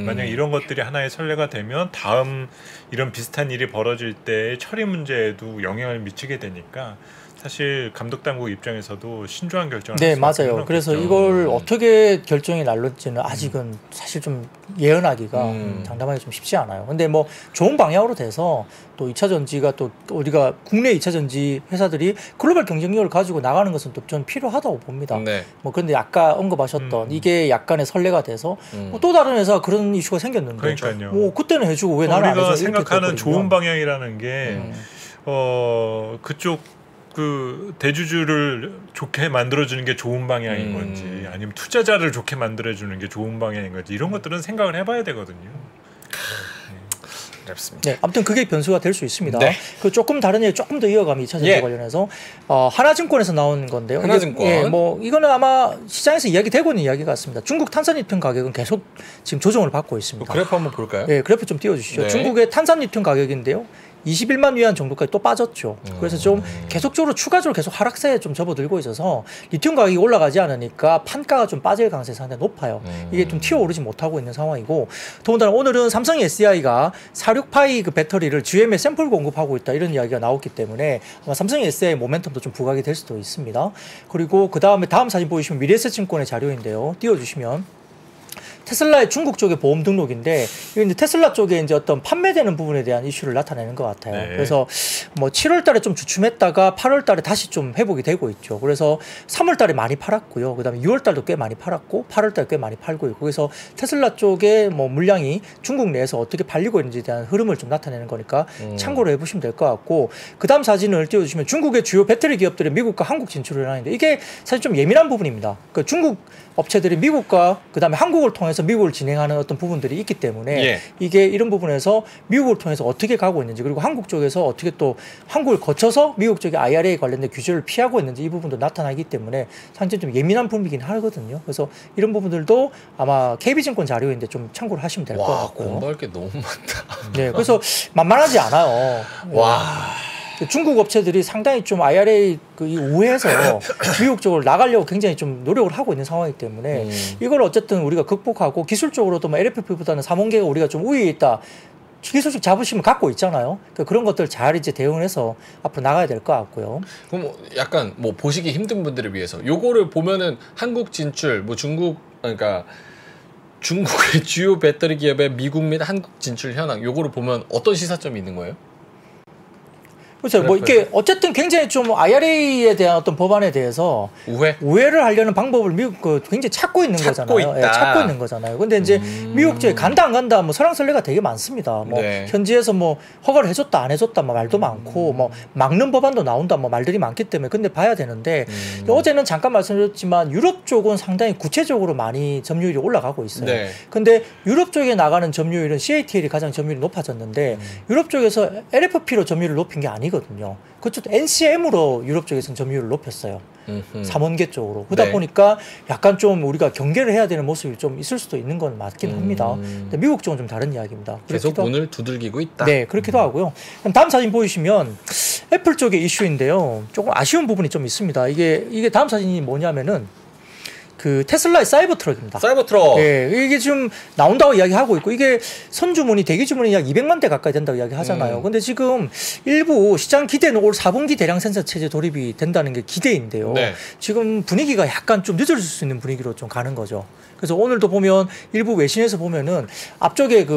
만약 이런 것들이 하나의 선례가 되면 다음 이런 비슷한 일이 벌어질 때 처리 문제에도 영향을 미치게 되니까 사실 감독 당국 입장에서도 신중한 결정을 네, 맞아요. 그래서 이걸 어떻게 결정이 날릴지는 아직은 사실 좀 예언하기가 장담하기 좀 쉽지 않아요. 근데 뭐 좋은 방향으로 돼서 또 2차 전지가 또 우리가 국내 2차 전지 회사들이 글로벌 경쟁력을 가지고 나가는 것은 또 좀 필요하다고 봅니다. 뭐 그런데 아까 언급하셨던 이게 약간의 선례가 돼서 뭐 또 다른 회사 그런 이슈가 생겼는데 그러니까요. 뭐 그때는 해주고 왜 나는 안 해줘? 우리가 생각하는 좋은 방향이라는 게 그쪽 그 대주주를 좋게 만들어주는 게 좋은 방향인 건지 아니면 투자자를 좋게 만들어주는 게 좋은 방향인 건지 이런 것들은 생각을 해봐야 되거든요. 어렵습니다. 네, 아무튼 그게 변수가 될 수 있습니다. 그 조금 다른 얘기 조금 더 이어가면 2차 전지 관련해서 하나증권에서 나온 건데요. 하나증권. 뭐 이거는 아마 시장에서 이야기되고 있는 이야기 같습니다. 중국 탄산리튬 가격은 계속 지금 조정을 받고 있습니다. 그래프 한번 볼까요? 네, 그래프 좀 띄워주시죠. 중국의 탄산리튬 가격인데요. 21만 위안 정도까지 또 빠졌죠. 그래서 좀 계속적으로 추가적으로 계속 하락세에 좀 접어들고 있어서 리튬 가격이 올라가지 않으니까 판가가 좀 빠질 가능성이 상당히 높아요. 이게 좀 튀어오르지 못하고 있는 상황이고 더군다나 오늘은 삼성이 SDI가 46파이 그 배터리를 GM에 샘플 공급하고 있다 이런 이야기가 나왔기 때문에 아마 삼성이 SDI 모멘텀도 좀 부각이 될 수도 있습니다. 그리고 그 다음에 다음 사진 보이시면 미래에셋증권의 자료인데요. 띄워주시면 테슬라의 중국 쪽의 보험 등록인데 이게 이제 테슬라 쪽에 이제 어떤 판매되는 부분에 대한 이슈를 나타내는 것 같아요. 네. 그래서 뭐 7월달에 좀 주춤했다가 8월달에 다시 좀 회복이 되고 있죠. 그래서 3월달에 많이 팔았고요. 그다음에 6월달도 꽤 많이 팔았고 8월달에 꽤 많이 팔고 있고 그래서 테슬라 쪽에 뭐 물량이 중국 내에서 어떻게 팔리고 있는지에 대한 흐름을 좀 나타내는 거니까 참고로 해보시면 될 것 같고 그다음 사진을 띄워주시면 중국의 주요 배터리 기업들이 미국과 한국 진출을 하는데 이게 사실 좀 예민한 부분입니다. 그 중국 업체들이 미국과 그다음에 한국을 통해서 미국을 진행하는 어떤 부분들이 있기 때문에 예. 이게 이런 부분에서 미국을 통해서 어떻게 가고 있는지 그리고 한국 쪽에서 어떻게 또 한국을 거쳐서 미국 쪽의 IRA 관련된 규제를 피하고 있는지 이 부분도 나타나기 때문에 상당히 좀 예민한 부분이긴 하거든요. 그래서 이런 부분들도 아마 KB증권 자료인데 좀 참고를 하시면 될 것 와, 같고요. 공부할 게 너무 많다. 네, 그래서 만만하지 않아요. 와. 중국 업체들이 상당히 좀 IRA 이 우회해서 미국 쪽으로 나가려고 굉장히 좀 노력을 하고 있는 상황이기 때문에 이걸 어쨌든 우리가 극복하고 기술적으로도 뭐 LFP보다는 삼원계가 우리가 좀 우위에 있다. 기술적 자부심을 갖고 있잖아요. 그러니까 그런 것들 잘 이제 대응을 해서 앞으로 나가야 될 것 같고요. 그럼 약간 뭐 보시기 힘든 분들을 위해서 요거를 보면은 한국 진출, 뭐 중국 그러니까 중국의 주요 배터리 기업의 미국 및 한국 진출 현황 요거를 보면 어떤 시사점이 있는 거예요? 그렇죠. 뭐 이게 어쨌든 굉장히 좀 IRA에 대한 어떤 법안에 대해서 우회를 하려는 방법을 미국 굉장히 찾고 있는 거잖아요. 예, 찾고 있는 거잖아요. 근데 이제 미국 쪽에 간다 안 간다 뭐 설랑설레가 되게 많습니다. 뭐 네. 현지에서 뭐 허가를 해줬다 안 해줬다 뭐 말도 많고 뭐 막는 법안도 나온다 뭐 말들이 많기 때문에 근데 봐야 되는데 어제는 잠깐 말씀드렸지만 유럽 쪽은 상당히 구체적으로 많이 점유율이 올라가고 있어요. 네. 근데 유럽 쪽에 나가는 점유율은 CATL이 가장 점유율이 높아졌는데 유럽 쪽에서 LFP로 점유율을 높인 게 아니거든요. 그쪽도 NCM으로 유럽 쪽에서는 점유율을 높였어요. 삼원계 쪽으로. 그러다 네. 보니까 약간 좀 우리가 경계를 해야 되는 모습이 좀 있을 수도 있는 건 맞긴 합니다. 근데 미국 쪽은 좀 다른 이야기입니다. 계속 문을 두들기고 있다. 네, 그렇기도 하고요. 그럼 다음 사진 보이시면 애플 쪽의 이슈인데요. 조금 아쉬운 부분이 좀 있습니다. 이게 다음 사진이 뭐냐면은 그 테슬라의 사이버 트럭입니다. 사이버 트럭. 예, 이게 지금 나온다고 이야기하고 있고 이게 선주문이 대기 주문이 약 200만 대 가까이 된다고 이야기하잖아요. 근데 지금 일부 시장 기대는 올 4분기 대량 생산 체제 돌입이 된다는 게 기대인데요. 네. 지금 분위기가 약간 좀 늦어질 수 있는 분위기로 좀 가는 거죠. 그래서 오늘도 보면 일부 외신에서 보면은 앞쪽에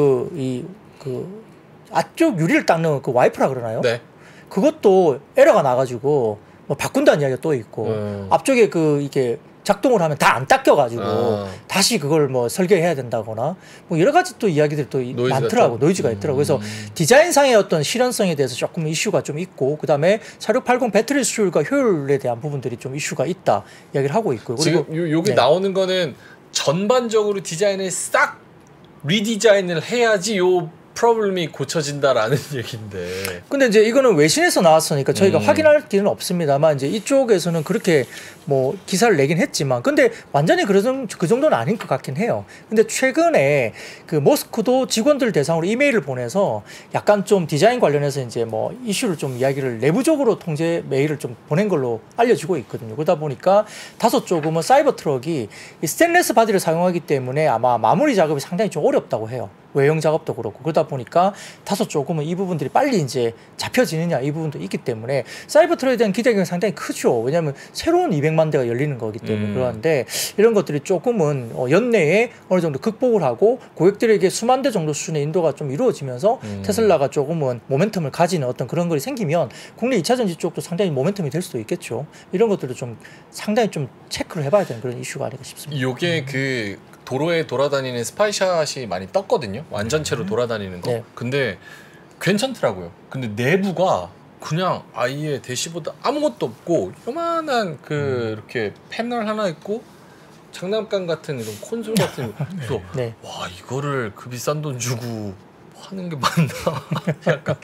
앞쪽 유리를 닦는 그 와이퍼라 그러나요? 네. 그것도 에러가 나가지고 뭐 바꾼다는 이야기가 또 있고 앞쪽에 이게 작동을 하면 다 안 닦여가지고 다시 그걸 뭐 설계해야 된다거나 뭐 여러 가지 또 이야기들이 또 많더라고. 노이즈가 있더라고. 그래서 디자인상의 어떤 실현성에 대해서 조금 이슈가 좀 있고 그다음에 4680 배터리 수율과 효율에 대한 부분들이 좀 이슈가 있다 이야기를 하고 있고요. 그리고 지금 여기 나오는 거는 전반적으로 디자인을 싹 리디자인을 해야지 요 프로블럼이 고쳐진다라는 얘기인데. 근데 이제 이거는 외신에서 나왔으니까 저희가 확인할 길은 없습니다만 이제 이쪽에서는 그렇게 뭐 기사를 내긴 했지만 근데 완전히 그 정도는 아닌 것 같긴 해요. 근데 최근에 그 머스크도 직원들 대상으로 이메일을 보내서 약간 좀 디자인 관련해서 이제 뭐 이슈를 좀 이야기를 내부적으로 통제 메일을 좀 보낸 걸로 알려지고 있거든요. 그러다 보니까 다소 조금은 사이버 트럭이 이 스테인리스 바디를 사용하기 때문에 아마 마무리 작업이 상당히 좀 어렵다고 해요. 외형 작업도 그렇고 그러다 보니까 다소 조금은 이 부분들이 빨리 이제 잡혀지느냐 이 부분도 있기 때문에 사이버 트럭에 대한 기대감이 상당히 크죠. 왜냐하면 새로운 200만 대가 열리는 거기 때문에 그러는데 이런 것들이 조금은 연내에 어느 정도 극복을 하고 고객들에게 수만 대 정도 수준의 인도가 좀 이루어지면서 테슬라가 조금은 모멘텀을 가지는 어떤 그런 것이 생기면 국내 2차 전지 쪽도 상당히 모멘텀이 될 수도 있겠죠. 이런 것들도 좀 상당히 좀 체크를 해봐야 되는 그런 이슈가 아닐까 싶습니다. 요게 그 도로에 돌아다니는 스파이샷이 많이 떴거든요. 완전체로 돌아다니는 거. 네. 근데 괜찮더라고요. 근데 내부가 그냥 아예 대시보다 아무것도 없고 요만한 이렇게 패널 하나 있고 장난감 같은 이런 콘솔 같은 거. 그래서 네. 와 이거를 그 비싼 돈 주고 하는 게 맞나? 약간.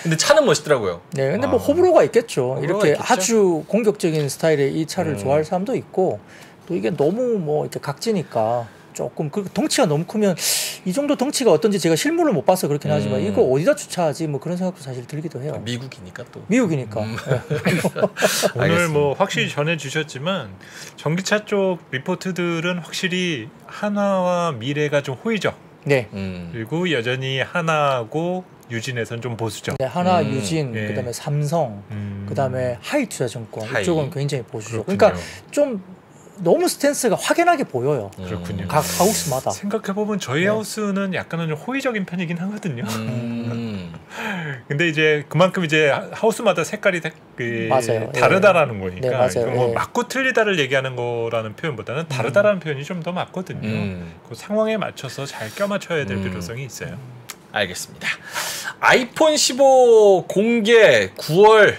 근데 차는 멋있더라고요. 네, 근데 뭐 호불호가 있겠죠. 호불호가 이렇게 있겠죠? 아주 공격적인 스타일의 이 차를 좋아할 사람도 있고 또 이게 너무 뭐 이렇게 각지니까 조금 그 덩치가 너무 크면 이 정도 덩치가 어떤지 제가 실물을 못 봐서 그렇긴 하지만 이거 어디다 주차하지 뭐 그런 생각도 사실 들기도 해요. 미국이니까 또. 미국이니까. 네. 오늘 알겠습니다. 뭐 확실히 전해주셨지만 전기차 쪽 리포트들은 확실히 한화와 미래가 좀 호의적. 네. 그리고 여전히 하나하고 유진에선 좀 보수적. 네, 하나, 유진, 예. 그다음에 삼성, 그다음에 하이투자증권 하이. 이쪽은 굉장히 보수적. 그렇군요. 그러니까 좀 너무 스탠스가 확연하게 보여요. 그렇군요. 각 하우스마다. 생각해보면 저희 네. 하우스는 약간은 좀 호의적인 편이긴 하거든요. 근데 이제 그만큼 이제 하우스마다 색깔이 맞아요. 다르다라는 거니까 네, 맞아요. 이건 뭐 예. 맞고 틀리다를 얘기하는 거라는 표현보다는 다르다라는 표현이 좀 더 맞거든요. 그 상황에 맞춰서 잘 껴맞춰야 될 필요성이 있어요. 알겠습니다. 아이폰 15 공개 9월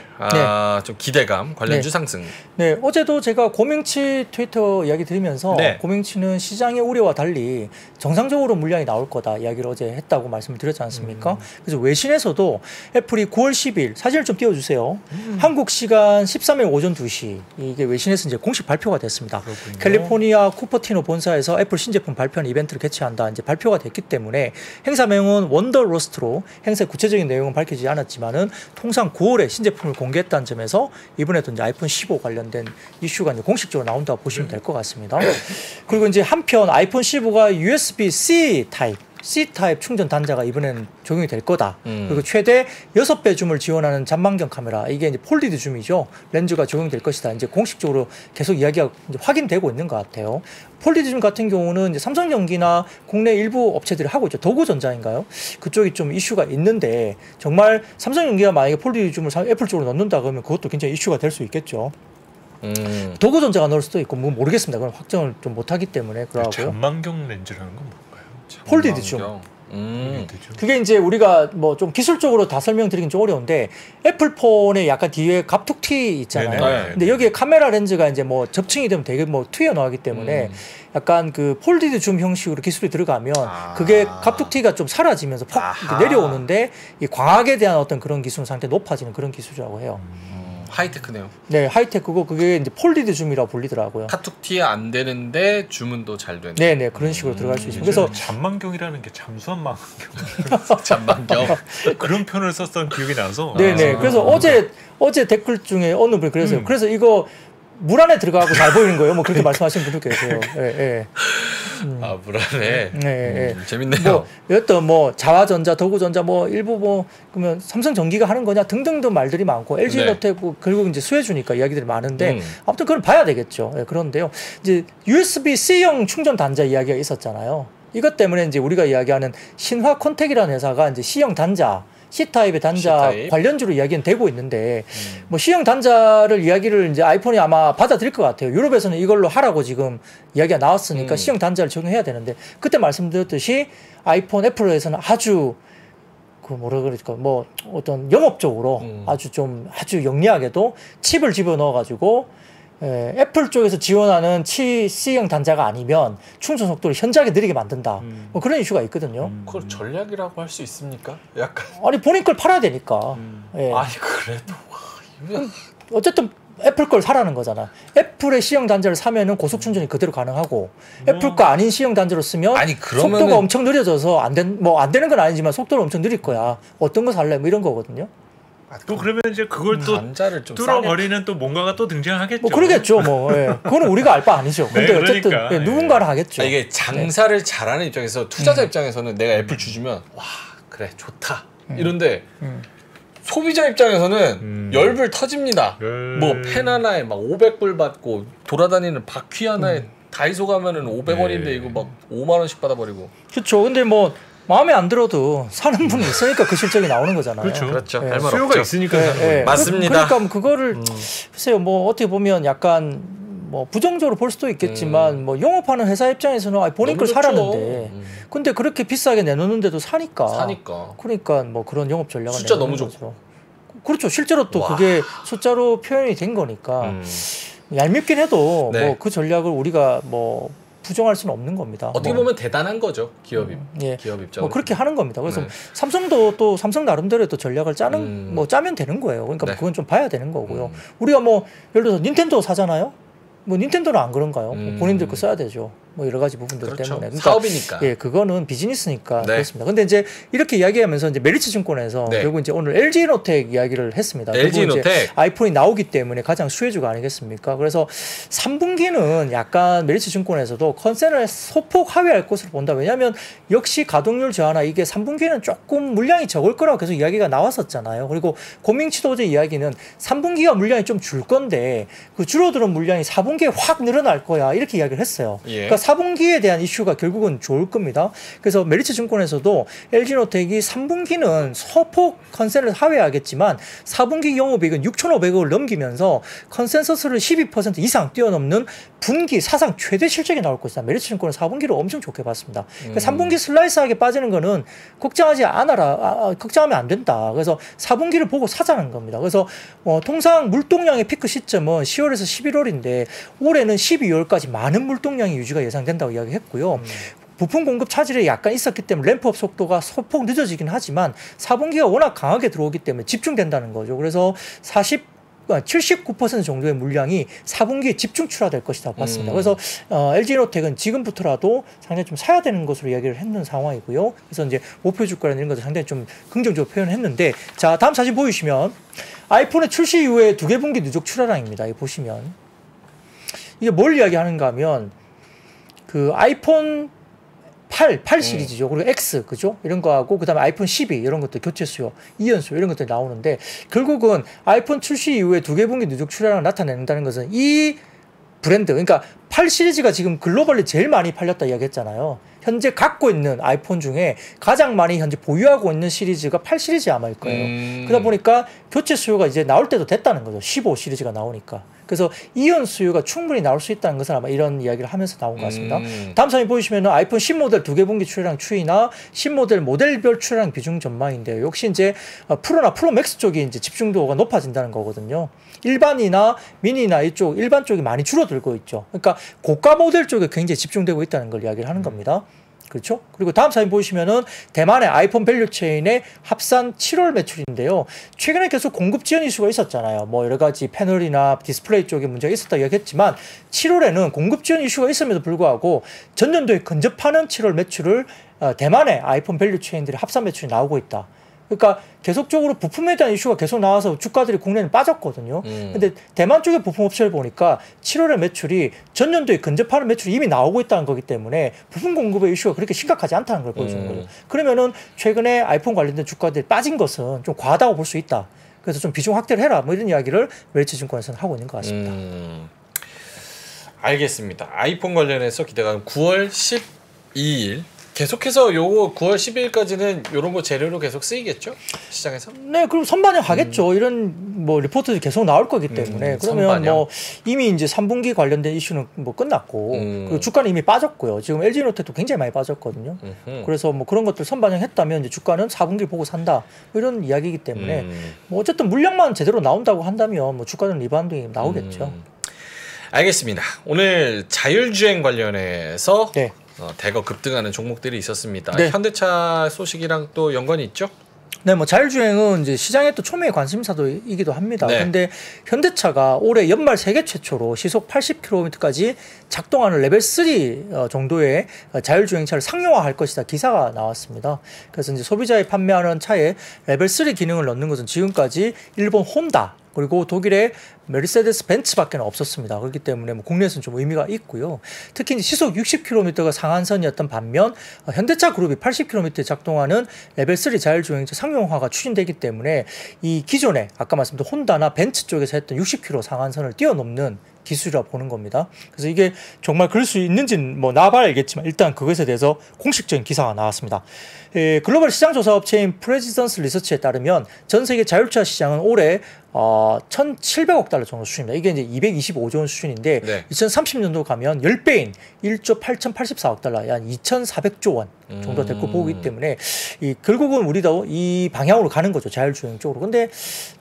좀 기대감 관련주 네. 상승. 네, 어제도 제가 고명치 트위터 이야기 드리면서 네. 고명치는 시장의 우려와 달리 정상적으로 물량이 나올 거다 이야기를 어제 했다고 말씀을 드렸지 않습니까? 그래서 외신에서도 애플이 9월 10일 사진을 좀 띄워주세요. 한국 시간 13일 오전 2시 이게 외신에서 이제 공식 발표가 됐습니다. 그렇군요. 캘리포니아 쿠퍼티노 본사에서 애플 신제품 발표하는 이벤트를 개최한다 이제 발표가 됐기 때문에 행사명은 원더 로스트로 행사의 구체적인 내용은 밝히지 않았지만은 통상 9월에 신제품을 공개했다는 점에서 이번에도 이제 아이폰 15 관련된 이슈가 이제 공식적으로 나온다고 보시면 될 것 같습니다. 그리고 이제 한편 아이폰 15가 USB-C 타입 충전 단자가 이번에는 적용이 될 거다. 그리고 최대 6배 줌을 지원하는 잔망경 카메라 이게 이제 폴리드 줌이죠. 렌즈가 적용될 것이다. 이제 공식적으로 계속 이야기가 이제 확인되고 있는 것 같아요. 폴리드 줌 같은 경우는 이제 삼성전기나 국내 일부 업체들이 하고 있죠. 도구전자인가요? 그쪽이 좀 이슈가 있는데 정말 삼성전기가 만약에 폴리드 줌을 애플 쪽으로 넣는다 그러면 그것도 굉장히 이슈가 될 수 있겠죠. 도구전자가 넣을 수도 있고 뭐 모르겠습니다. 그건 확정을 좀 못하기 때문에 그러고요. 잔망경 렌즈라는 건 뭔가요? 폴리드 줌. 폴리드죠. 그게 이제 우리가 뭐 좀 기술적으로 다 설명드리긴 좀 어려운데 애플폰에 약간 뒤에 갑툭튀 있잖아요. 네네. 근데 여기에 카메라 렌즈가 이제 뭐 접층이 되면 되게 뭐 튀어나오기 때문에 약간 그 폴리드 줌 형식으로 기술이 들어가면 그게 갑툭튀가 좀 사라지면서 퍽 이렇게 내려오는데 이 광학에 대한 어떤 그런 기술 상태 높아지는 그런 기술이라고 해요. 하이테크네요. 네, 하이테크고 그게 이제 폴리드 줌이라고 불리더라고요. 카툭튀 안 되는데 줌은 또 잘 되는. 네, 네 그런 식으로 들어갈 수 있습니다. 그래서 잔망경이라는 게 잠수한 망경 잔망경. 그런 표현을 썼던 기억이 나서. 네, 네. 그래서 어제 댓글 중에 어느 분이 그랬어요. 그래서 이거 물 안에 들어가고 잘 보이는 거예요. 뭐 그렇게 말씀하시는 분도 계세요. 예, 예. 아, 불안해. 네, 네. 재밌네요. 뭐 여튼 뭐 자화전자, 도구전자 뭐 일부 뭐 그러면 삼성전기가 하는 거냐 등등등 말들이 많고 LG로텍 뭐 결국 이제 수혜주니까 이야기들이 많은데 아무튼 그건 봐야 되겠죠. 예, 그런데요. 이제 USB-C형 충전 단자 이야기가 있었잖아요. 이것 때문에 이제 우리가 이야기하는 신화 콘텍이라는 회사가 이제 C형 단자 C타입의 단자 C타입. 관련주로 이야기는 되고 있는데 뭐 C형 단자를 이야기를 이제 아이폰이 아마 받아들일 것 같아요. 유럽에서는 이걸로 하라고 지금 이야기가 나왔으니까 C형 단자를 적용해야 되는데 그때 말씀드렸듯이 아이폰 애플에서는 아주 그 뭐라 그럴까 뭐 어떤 영업적으로 아주 영리하게도 칩을 집어넣어 가지고 애플 쪽에서 지원하는 C형 단자가 아니면 충전 속도를 현저하게 느리게 만든다. 뭐 그런 이슈가 있거든요. 그걸 전략이라고 할 수 있습니까? 약간. 아니 본인 걸 팔아야 되니까. 예. 아니 그래도 어쨌든 애플 걸 사라는 거잖아. 애플의 C형 단자를 사면은 고속 충전이 그대로 가능하고 애플 거 아닌 C형 단자로 쓰면 아니, 그러면은... 속도가 엄청 느려져서 안 되는 건 아니지만 속도는 엄청 느릴 거야. 어떤 거 살래? 뭐 이런 거거든요. 또 그러면 이제 그걸 또 단자를 좀 뚫어버리는 또 뭔가가 또 등장하겠죠. 뭐 그러겠죠. 뭐 예. 그거는 우리가 알 바 아니죠. 근데 네, 어쨌든 그러니까. 예, 누군가는 하겠죠. 이게 장사를 잘하는 입장에서 투자자 입장에서는 내가 애플 주주면 와 그래 좋다 이런데 소비자 입장에서는 열불 터집니다. 뭐 펜 하나에 막 500불 받고 돌아다니는 바퀴 하나에 다이소 가면은 500원인데 네. 이거 막 5만 원씩 받아버리고. 그렇죠. 근데 뭐 마음에 안 들어도 사는 분이 있으니까 그 실적이 나오는 거잖아요. 그렇죠. 예. 할 말 수요가 없죠. 있으니까 예, 사는 예. 거예요. 맞습니다. 그러니까 그거를 글쎄요. 뭐 어떻게 보면 약간 뭐 부정적으로 볼 수도 있겠지만 뭐 영업하는 회사 입장에서는 본인 너무 걸 좋죠. 사라는데 근데 그렇게 비싸게 내놓는데도 사니까. 그러니까 뭐 그런 영업 전략을 숫자 내놓는 너무 거죠. 그렇죠. 실제로 또 그게 숫자로 표현이 된 거니까 얄밉긴 해도 네. 뭐 그 전략을 우리가 뭐 부정할 수는 없는 겁니다. 어떻게 뭐. 보면 대단한 거죠. 기업 입장으로. 뭐 그렇게 하는 겁니다. 그래서 삼성도 또 삼성 나름대로의 또 전략을 짜는 뭐 짜면 되는 거예요. 그러니까 네. 그건 좀 봐야 되는 거고요. 우리가 뭐 예를 들어서 닌텐도 사잖아요. 뭐 닌텐도는 안 그런가요? 뭐 본인들 거 써야 되죠. 뭐 여러 가지 부분들 그렇죠. 때문에 사업이니까. 예, 그거는 비즈니스니까 네. 그렇습니다. 근데 이제 이렇게 이야기하면서 이제 메리츠증권에서 네. 결국 이제 오늘 LG노텍 이야기를 했습니다. LG노텍 아이폰이 나오기 때문에 가장 수혜주가 아니겠습니까? 그래서 3분기는 약간 메리츠증권에서도 컨센을 소폭 하회할 것으로 본다. 왜냐하면 역시 가동률 저하나 이게 3분기는 조금 물량이 적을 거라고 계속 이야기가 나왔었잖아요. 그리고 고명치도 어제 이야기는 3분기가 물량이 좀 줄 건데 그 줄어드는 물량이 4분기에 확 늘어날 거야 이렇게 이야기를 했어요. 예. 그러니까 4분기에 대한 이슈가 결국은 좋을 겁니다. 그래서 메리츠증권에서도 LG노텍이 3분기는 소폭 컨센을 하회하겠지만 4분기 영업이익은 6,500억을 넘기면서 컨센서스를 12% 이상 뛰어넘는 분기 사상 최대 실적이 나올 것이다. 메리츠증권은 4분기를 엄청 좋게 봤습니다. 그러니까 3분기 슬라이스하게 빠지는 거는 걱정하지 않아라. 걱정하면 안 된다. 그래서 4분기를 보고 사자는 겁니다. 그래서 통상 물동량의 피크 시점은 10월에서 11월인데 올해는 12월까지 많은 물동량이 유지가 예상된다고 이야기했고요. 부품 공급 차질이 약간 있었기 때문에 램프업 속도가 소폭 늦어지긴 하지만 4분기가 워낙 강하게 들어오기 때문에 집중된다는 거죠. 그래서 79% 정도의 물량이 4분기에 집중 출하될 것이라고 봤습니다. 그래서 LG노텍은 지금부터라도 상당히 좀 사야 되는 것으로 이야기를 했는 상황이고요. 그래서 이제 목표 주가라는 이런 것을 상당히 좀 긍정적으로 표현했는데, 자 다음 사진 보이시면 아이폰의 출시 이후에 2개 분기 누적 출하량입니다. 이 보시면 이게 뭘 이야기하는가 하면 그 아이폰 8 시리즈죠. 그리고 X, 그죠? 이런 거하고, 그 다음에 아이폰 12, 이런 것들, 교체 수요, 이연 수요, 이런 것들이 나오는데, 결국은 아이폰 출시 이후에 2개 분기 누적 출하량을 나타낸다는 것은 이 브랜드, 그러니까 8 시리즈가 지금 글로벌리 제일 많이 팔렸다 이야기했잖아요. 현재 갖고 있는 아이폰 중에 가장 많이 현재 보유하고 있는 시리즈가 8 시리즈 아마일 거예요. 그러다 보니까 교체 수요가 이제 나올 때도 됐다는 거죠. 15 시리즈가 나오니까. 그래서 이연 수요가 충분히 나올 수 있다는 것은 아마 이런 이야기를 하면서 나온 것 같습니다. 다음 사진 보시면 아이폰 10모델 2개 분기 출하량 추이나 10모델 모델별 출하량 비중 전망인데요. 역시 이제 프로나 프로 맥스 쪽이 이제 집중도가 높아진다는 거거든요. 일반이나 미니나 이쪽 일반 쪽이 많이 줄어들고 있죠. 그러니까 고가 모델 쪽에 굉장히 집중되고 있다는 걸 이야기를 하는 겁니다. 그렇죠? 그리고 다음 사진 보시면은 대만의 아이폰 밸류 체인의 합산 7월 매출인데요. 최근에 계속 공급 지연 이슈가 있었잖아요. 뭐 여러 가지 패널이나 디스플레이 쪽에 문제가 있었다 이야기했지만 7월에는 공급 지연 이슈가 있음에도 불구하고 전년도에 근접하는 7월 매출을 대만의 아이폰 밸류 체인들의 합산 매출이 나오고 있다. 그러니까 계속적으로 부품에 대한 이슈가 계속 나와서 주가들이 국내는 빠졌거든요. 근데 대만 쪽의 부품 업체를 보니까 7월의 매출이 전년도에 근접하는 매출이 이미 나오고 있다는 거기 때문에 부품 공급의 이슈가 그렇게 심각하지 않다는 걸 보여주는 거죠. 그러면은 최근에 아이폰 관련된 주가들이 빠진 것은 좀 과하다고 볼 수 있다. 그래서 좀 비중 확대를 해라. 뭐 이런 이야기를 메리츠증권에서는 하고 있는 것 같습니다. 알겠습니다. 아이폰 관련해서 기대가 9월 12일 계속해서 요거 9월 12일까지는 요런 거 재료로 계속 쓰이겠죠? 시장에서? 네, 그럼 선반영하겠죠. 이런 뭐 리포트도 계속 나올 거기 때문에. 그러면 선반영. 뭐 이미 이제 3분기 관련된 이슈는 뭐 끝났고 그리고 주가는 이미 빠졌고요. 지금 LG노텍도 굉장히 많이 빠졌거든요. 그래서 뭐 그런 것들 선반영했다면 이제 주가는 4분기를 보고 산다. 뭐 이런 이야기이기 때문에 뭐 어쨌든 물량만 제대로 나온다고 한다면 뭐 주가는 리바운딩이 나오겠죠. 알겠습니다. 오늘 자율주행 관련해서 네. 대거 급등하는 종목들이 있었습니다. 네. 현대차 소식이랑 또 연관이 있죠? 네, 뭐 자율주행은 이제 시장의 또 초미의 관심사도이기도 합니다. 네. 근데 현대차가 올해 연말 세계 최초로 시속 80km까지 작동하는 레벨 3 정도의 자율주행차를 상용화할 것이다 기사가 나왔습니다. 그래서 이제 소비자에 판매하는 차에 레벨 3 기능을 넣는 것은 지금까지 일본 혼다 그리고 독일의 메르세데스 벤츠밖에 없었습니다. 그렇기 때문에 뭐 국내에서는 좀 의미가 있고요. 특히 이제 시속 60km가 상한선이었던 반면 현대차 그룹이 80km에 작동하는 레벨 3 자율주행차 상용화가 추진되기 때문에 이 기존에 아까 말씀드린 혼다나 벤츠 쪽에서 했던 60km 상한선을 뛰어넘는 기술이라고 보는 겁니다. 그래서 이게 정말 그럴 수 있는지는 뭐 나봐야 알겠지만 일단 그것에 대해서 공식적인 기사가 나왔습니다. 글로벌 시장 조사 업체인 프레지던스 리서치에 따르면 전 세계 자율차 시장은 올해 1,700억 달러 정도 수준입니다. 이게 이제 225조 원 수준인데 네. 2030년도 가면 10배인 1조 8,084억 달러, 약 2,400조 원 정도 될 거 보기 때문에 결국은 우리도 이 방향으로 가는 거죠. 자율주행 쪽으로. 근데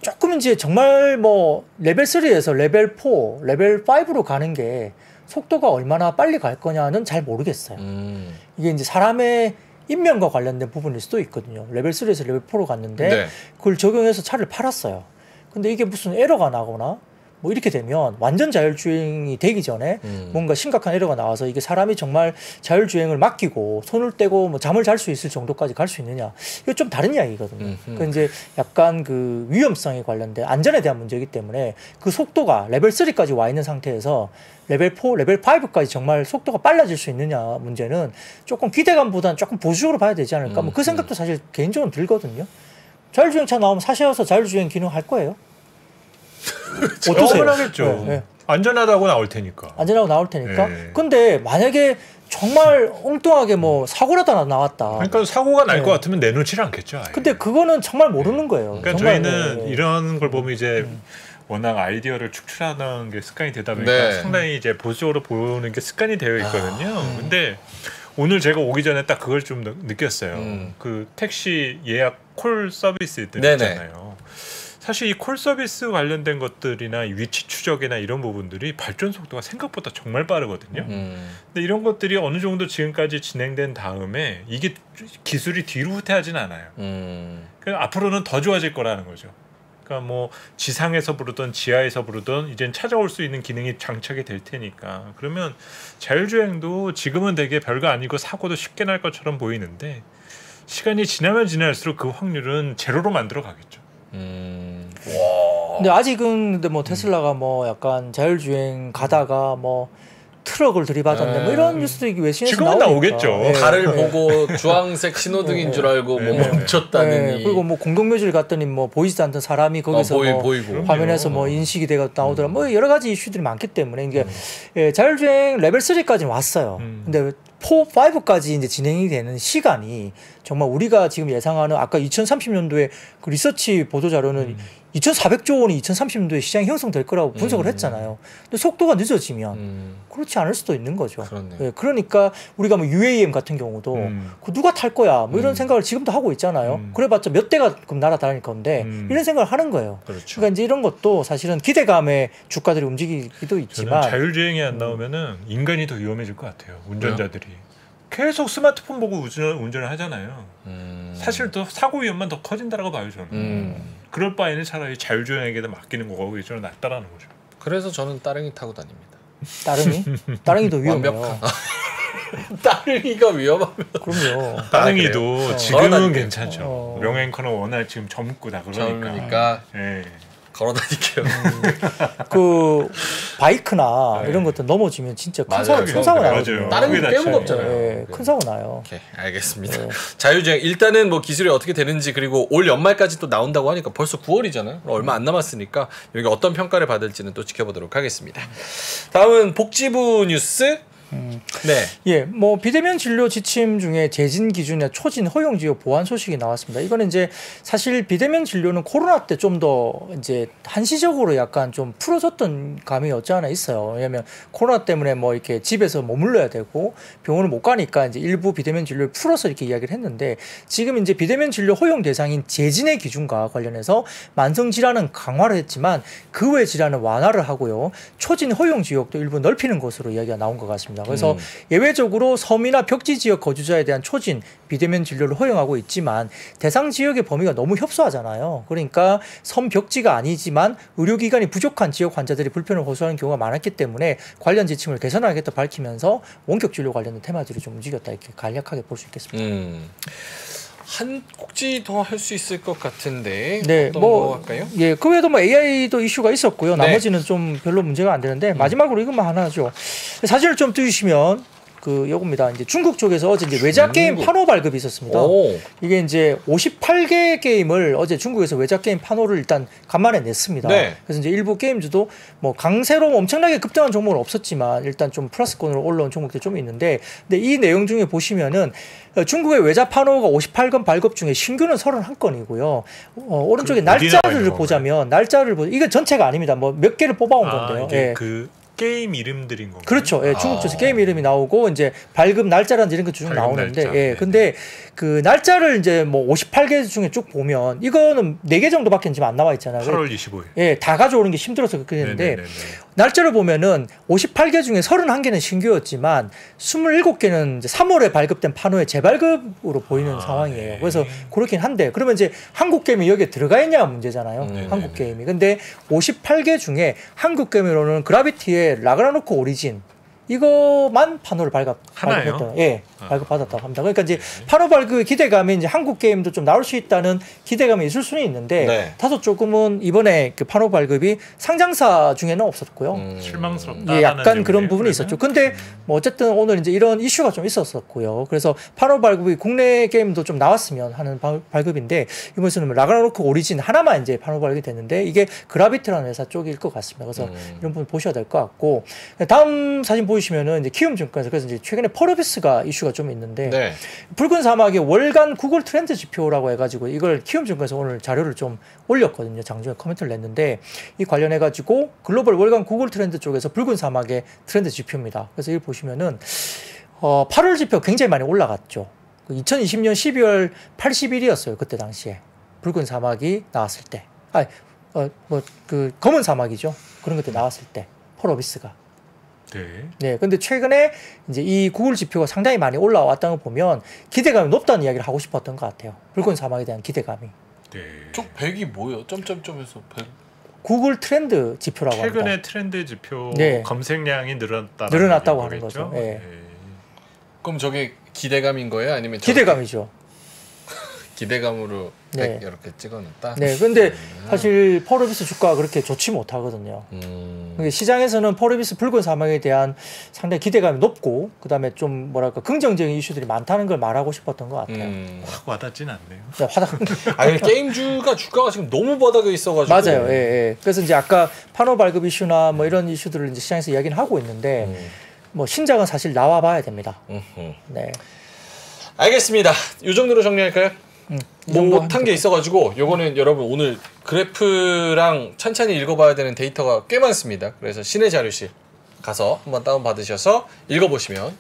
조금 이제 정말 뭐 레벨 3에서 레벨 4, 레벨 5로 가는 게 속도가 얼마나 빨리 갈 거냐는 잘 모르겠어요. 이게 이제 사람의 인면과 관련된 부분일 수도 있거든요. 레벨 3에서 레벨 4로 갔는데 네. 그걸 적용해서 차를 팔았어요. 근데 이게 무슨 에러가 나거나 뭐 이렇게 되면 완전 자율주행이 되기 전에 뭔가 심각한 에러가 나와서 이게 사람이 정말 자율주행을 맡기고 손을 떼고 뭐 잠을 잘 수 있을 정도까지 갈 수 있느냐, 이거 좀 다른 이야기거든요. 그 이제 약간 그 위험성에 관련된 안전에 대한 문제이기 때문에 그 속도가 레벨 3까지 와 있는 상태에서 레벨 4, 레벨 5까지 정말 속도가 빨라질 수 있느냐 문제는 조금 기대감보다는 조금 보수적으로 봐야 되지 않을까. 뭐 그 생각도 사실 개인적으로 들거든요. 자율주행차 나오면 사셔서 자율주행 기능 할 거예요? 어떠세요? 하겠죠. 네, 네. 안전하다고 나올 테니까. 안전하고 나올 테니까. 네. 근데 만약에 정말 엉뚱하게 뭐 사고라도 나왔다. 그러니까 사고가 날 것 네. 같으면 내놓지를 않겠죠. 아예. 근데 그거는 정말 모르는 거예요. 그러니까 정말, 저희는 네. 이런 걸 보면 이제 워낙 아이디어를 축출하는 게 습관이 되다 보니까 네. 상당히 이제 보수적으로 보는 게 습관이 되어 있거든요. 근데 오늘 제가 오기 전에 딱 그걸 좀 느꼈어요. 그 택시 예약 콜 서비스들 네네. 있잖아요. 사실 이 콜 서비스 관련된 것들이나 이 위치 추적이나 이런 부분들이 발전 속도가 생각보다 정말 빠르거든요. 근데 이런 것들이 어느 정도 지금까지 진행된 다음에 이게 기술이 뒤로 후퇴하진 않아요. 그러니까 앞으로는 더 좋아질 거라는 거죠. 그러니까 뭐 지상에서 부르던 지하에서 부르던 이젠 찾아올 수 있는 기능이 장착이 될 테니까, 그러면 자율주행도 지금은 되게 별거 아니고 사고도 쉽게 날 것처럼 보이는데 시간이 지나면 지날수록 그 확률은 제로로 만들어 가겠죠. 근데 아직은 근데 뭐 테슬라가 뭐 약간 자율주행 가다가 뭐 트럭을 들이받았네 뭐 이런 뉴스도 이게 외신에서 지금은 나오니까. 나오겠죠. 예. 달을 보고 주황색 신호등인 줄 알고 뭐 멈췄다느니. 그리고 뭐 공동묘지를 갔더니 뭐 보이지도 않던 사람이 거기서 뭐 보이고. 화면에서 뭐 인식이 되고 나오더라. 뭐 여러 가지 이슈들이 많기 때문에 이게 예, 자율주행 레벨 3까지는 왔어요. 근데 4, 5까지 이제 진행이 되는 시간이 정말 우리가 지금 예상하는 아까 2030년도에 그 리서치 보도 자료는 2,400조 원이 2030년도에 시장이 형성될 거라고 분석을 했잖아요. 근데 속도가 늦어지면 그렇지 않을 수도 있는 거죠. 그렇네요. 예, 그러니까 우리가 뭐 UAM 같은 경우도 그 누가 탈 거야 뭐 이런 생각을 지금도 하고 있잖아요. 그래봤자 몇 대가 그럼 날아다닐 건데 이런 생각을 하는 거예요. 그렇죠. 그러니까 이제 이런 것도 사실은 기대감에 주가들이 움직이기도 있지만 저는 자율주행이 안 나오면은 인간이 더 위험해질 것 같아요. 운전자들이 계속 스마트폰 보고 운전을 하잖아요. 사실 더 사고 위험만 더 커진다라고 봐요 저는. 그럴 바에는 차라리 자율주행에게다 맡기는 거가 오히려 저는 낫다라는 거죠. 그래서 저는 따릉이 타고 다닙니다. 따릉이 더 위험해요. 완벽한. 따릉이가 위험하면. 그럼요. 따릉이도 지금은 걸어다니게요. 괜찮죠. 명행커는 워낙 지금 젊고다 그러니까. 젊으니까 예. 걸어 다닐게요. 그 바이크나 이런 것들 넘어지면 진짜 큰 맞아요. 사고 맞아요. 나거든요. 다른 게 크게 빼는 거 다쳐요. 없잖아요. 예, 큰 사고 나요. 오케이, 알겠습니다. 자율주행 일단은 뭐 기술이 어떻게 되는지, 그리고 올 연말까지 또 나온다고 하니까 벌써 9월이잖아요. 얼마 안 남았으니까 여기 어떤 평가를 받을지는 또 지켜보도록 하겠습니다. 다음은 복지부 뉴스. 네. 예, 뭐 비대면 진료 지침 중에 재진 기준이나 초진 허용 지역 보완 소식이 나왔습니다. 이거는 이제 사실 비대면 진료는 코로나 때 좀 더 이제 한시적으로 약간 좀 풀어졌던 감이 없지 않아 있어요. 왜냐하면 코로나 때문에 뭐 이렇게 집에서 머물러야 되고 병원을 못 가니까 이제 일부 비대면 진료를 풀어서 이렇게 이야기를 했는데, 지금 이제 비대면 진료 허용 대상인 재진의 기준과 관련해서 만성 질환은 강화를 했지만 그 외 질환은 완화를 하고요. 초진 허용 지역도 일부 넓히는 것으로 이야기가 나온 것 같습니다. 그래서 예외적으로 섬이나 벽지 지역 거주자에 대한 초진 비대면 진료를 허용하고 있지만 대상 지역의 범위가 너무 협소하잖아요. 그러니까 섬 벽지가 아니지만 의료기관이 부족한 지역 환자들이 불편을 호소하는 경우가 많았기 때문에 관련 지침을 개선하겠다 밝히면서 원격 진료 관련된 테마들이 좀 움직였다, 이렇게 간략하게 볼 수 있겠습니다. 한 꼭지 더 할 수 있을 것 같은데. 네, 어떤 뭐 거 할까요? 예, 그 외에도 뭐 AI도 이슈가 있었고요. 네. 나머지는 좀 별로 문제가 안 되는데 마지막으로 이것만 하나 하죠. 사진을 좀 띄우시면 그 요겁니다. 이제 중국 쪽에서 어제 이제 외자 게임 판호 발급이 있었습니다. 오. 이게 이제 58개 게임을 어제 중국에서 외자 게임 판호를 일단 간만에 냈습니다. 네. 그래서 이제 일부 게임주도 뭐 강세로 엄청나게 급등한 종목은 없었지만 일단 좀 플러스권으로 올라온 종목들이 좀 있는데, 근데 이 내용 중에 보시면은 중국의 외자 판호가 58건 발급 중에 신규는 31건이고요. 오른쪽에 날짜를 보자면 이거 전체가 아닙니다. 뭐 몇 개를 뽑아온 건데요. 이게 예. 그 게임 이름들인 건가요? 그렇죠. 예, 중국 쪽에서 게임 이름이 나오고 이제 발급 날짜라든지 이런 거 쭉 발급 나오는데, 날짜. 예, 근데 그 날짜를 이제 뭐 58개 중에 쭉 보면 이거는 4개 정도밖에 지금 안 나와 있잖아요. 8월 25일. 예, 다 가져오는 게 힘들어서 그렇게 했는데 네네네네. 날짜를 보면은 58개 중에 31개는 신규였지만 27개는 이제 3월에 발급된 판호의 재발급으로 보이는 상황이에요. 네. 그래서 그렇긴 한데 그러면 이제 한국 게임이 여기에 들어가 있냐 문제잖아요. 한국 게임이. 근데 58개 중에 한국 게임으로는 그라비티의 라그나로크 오리진 이거만 판호를 발급했다. 예, 발급받았다고 합니다. 그러니까 이제 판호 발급 기대감이 이제 한국 게임도 좀 나올 수 있다는 기대감이 있을 수는 있는데 네. 다소 조금은 이번에 그 판호 발급이 상장사 중에는 없었고요. 실망스럽다. 예, 약간 그런 부분이 있었죠. 근데 뭐 어쨌든 오늘 이제 이런 이슈가 좀 있었었고요. 그래서 판호 발급이 국내 게임도 좀 나왔으면 하는 발급인데 이번에는 라그나로크 오리진 하나만 이제 판호 발급이 됐는데 이게 그라비티라는 회사 쪽일 것 같습니다. 그래서 이런 부분 보셔야 될 것 같고 다음 사진 보시면은 이제 키움증권에서 그래서 이제 최근에 펄어비스가 이슈가 좀 있는데 네. 붉은 사막의 월간 구글 트렌드 지표라고 해가지고 이걸 키움증권에서 오늘 자료를 좀 올렸거든요. 장중에 코멘트를 냈는데 이 관련해가지고 글로벌 월간 구글 트렌드 쪽에서 붉은 사막의 트렌드 지표입니다. 그래서 이걸 보시면은 8월 지표 굉장히 많이 올라갔죠. 2020년 12월 80일이었어요. 그때 당시에 붉은 사막이 나왔을 때, 그 검은 사막이죠. 그런 것들 나왔을 때 펄어비스가. 네. 근데 최근에 이제 이 구글 지표가 상당히 많이 올라왔다는 걸 보면 기대감이 높다는 이야기를 하고 싶었던 것 같아요. 붉은 사막에 대한 기대감이. 네. 쪽 100이 뭐예요? 점점점에서 100. 구글 트렌드 지표라고 최근에 합니다. 트렌드 지표 네. 검색량이 늘어났다고 하는 거죠. 네. 그럼 저게 기대감인 거예요? 아니면 기대감이죠. 기대감으로 100 네. 이렇게 찍어놨다? 네. 근데 사실 펄어비스 주가가 그렇게 좋지 못하거든요. 시장에서는 펄어비스 붉은 사막에 대한 상당히 기대감이 높고 그다음에 좀 뭐랄까 긍정적인 이슈들이 많다는 걸 말하고 싶었던 것 같아요. 확 와닿진 않네요. 네, 아니 게임주가 주가가 지금 너무 바닥에 있어가지고 맞아요. 예, 예. 그래서 이제 아까 판호 발급 이슈나 뭐 이런 이슈들을 이제 시장에서 이야기는 하고 있는데 뭐 신작은 사실 나와봐야 됩니다. 네. 알겠습니다. 이 정도로 정리할까요? 이 정도 못한 게 있어가지고 요거는 여러분 오늘 그래프랑 천천히 읽어봐야 되는 데이터가 꽤 많습니다. 그래서 시내 자료실 가서 한번 다운받으셔서 읽어보시면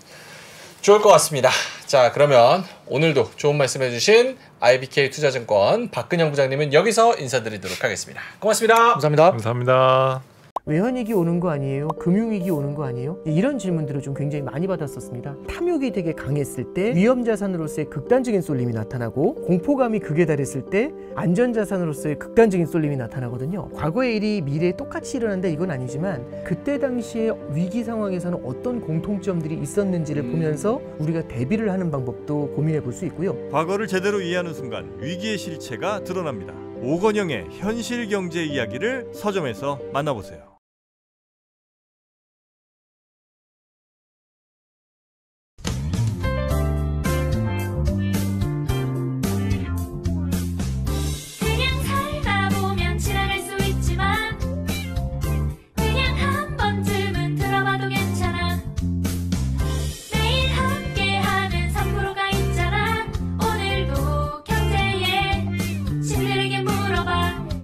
좋을 것 같습니다. 자, 그러면 오늘도 좋은 말씀 해주신 IBK 투자증권 박근영 부장님은 여기서 인사드리도록 하겠습니다. 고맙습니다. 감사합니다. 감사합니다. 외환위기 오는 거 아니에요? 금융위기 오는 거 아니에요? 이런 질문들을 좀 굉장히 많이 받았었습니다. 탐욕이 되게 강했을 때 위험자산으로서의 극단적인 쏠림이 나타나고 공포감이 극에 달했을 때 안전자산으로서의 극단적인 쏠림이 나타나거든요. 과거의 일이 미래에 똑같이 일어난다 이건 아니지만 그때 당시에 위기 상황에서는 어떤 공통점들이 있었는지를 보면서 우리가 대비를 하는 방법도 고민해 볼 수 있고요. 과거를 제대로 이해하는 순간 위기의 실체가 드러납니다. 오건영의 현실 경제 이야기를 서점에서 만나보세요.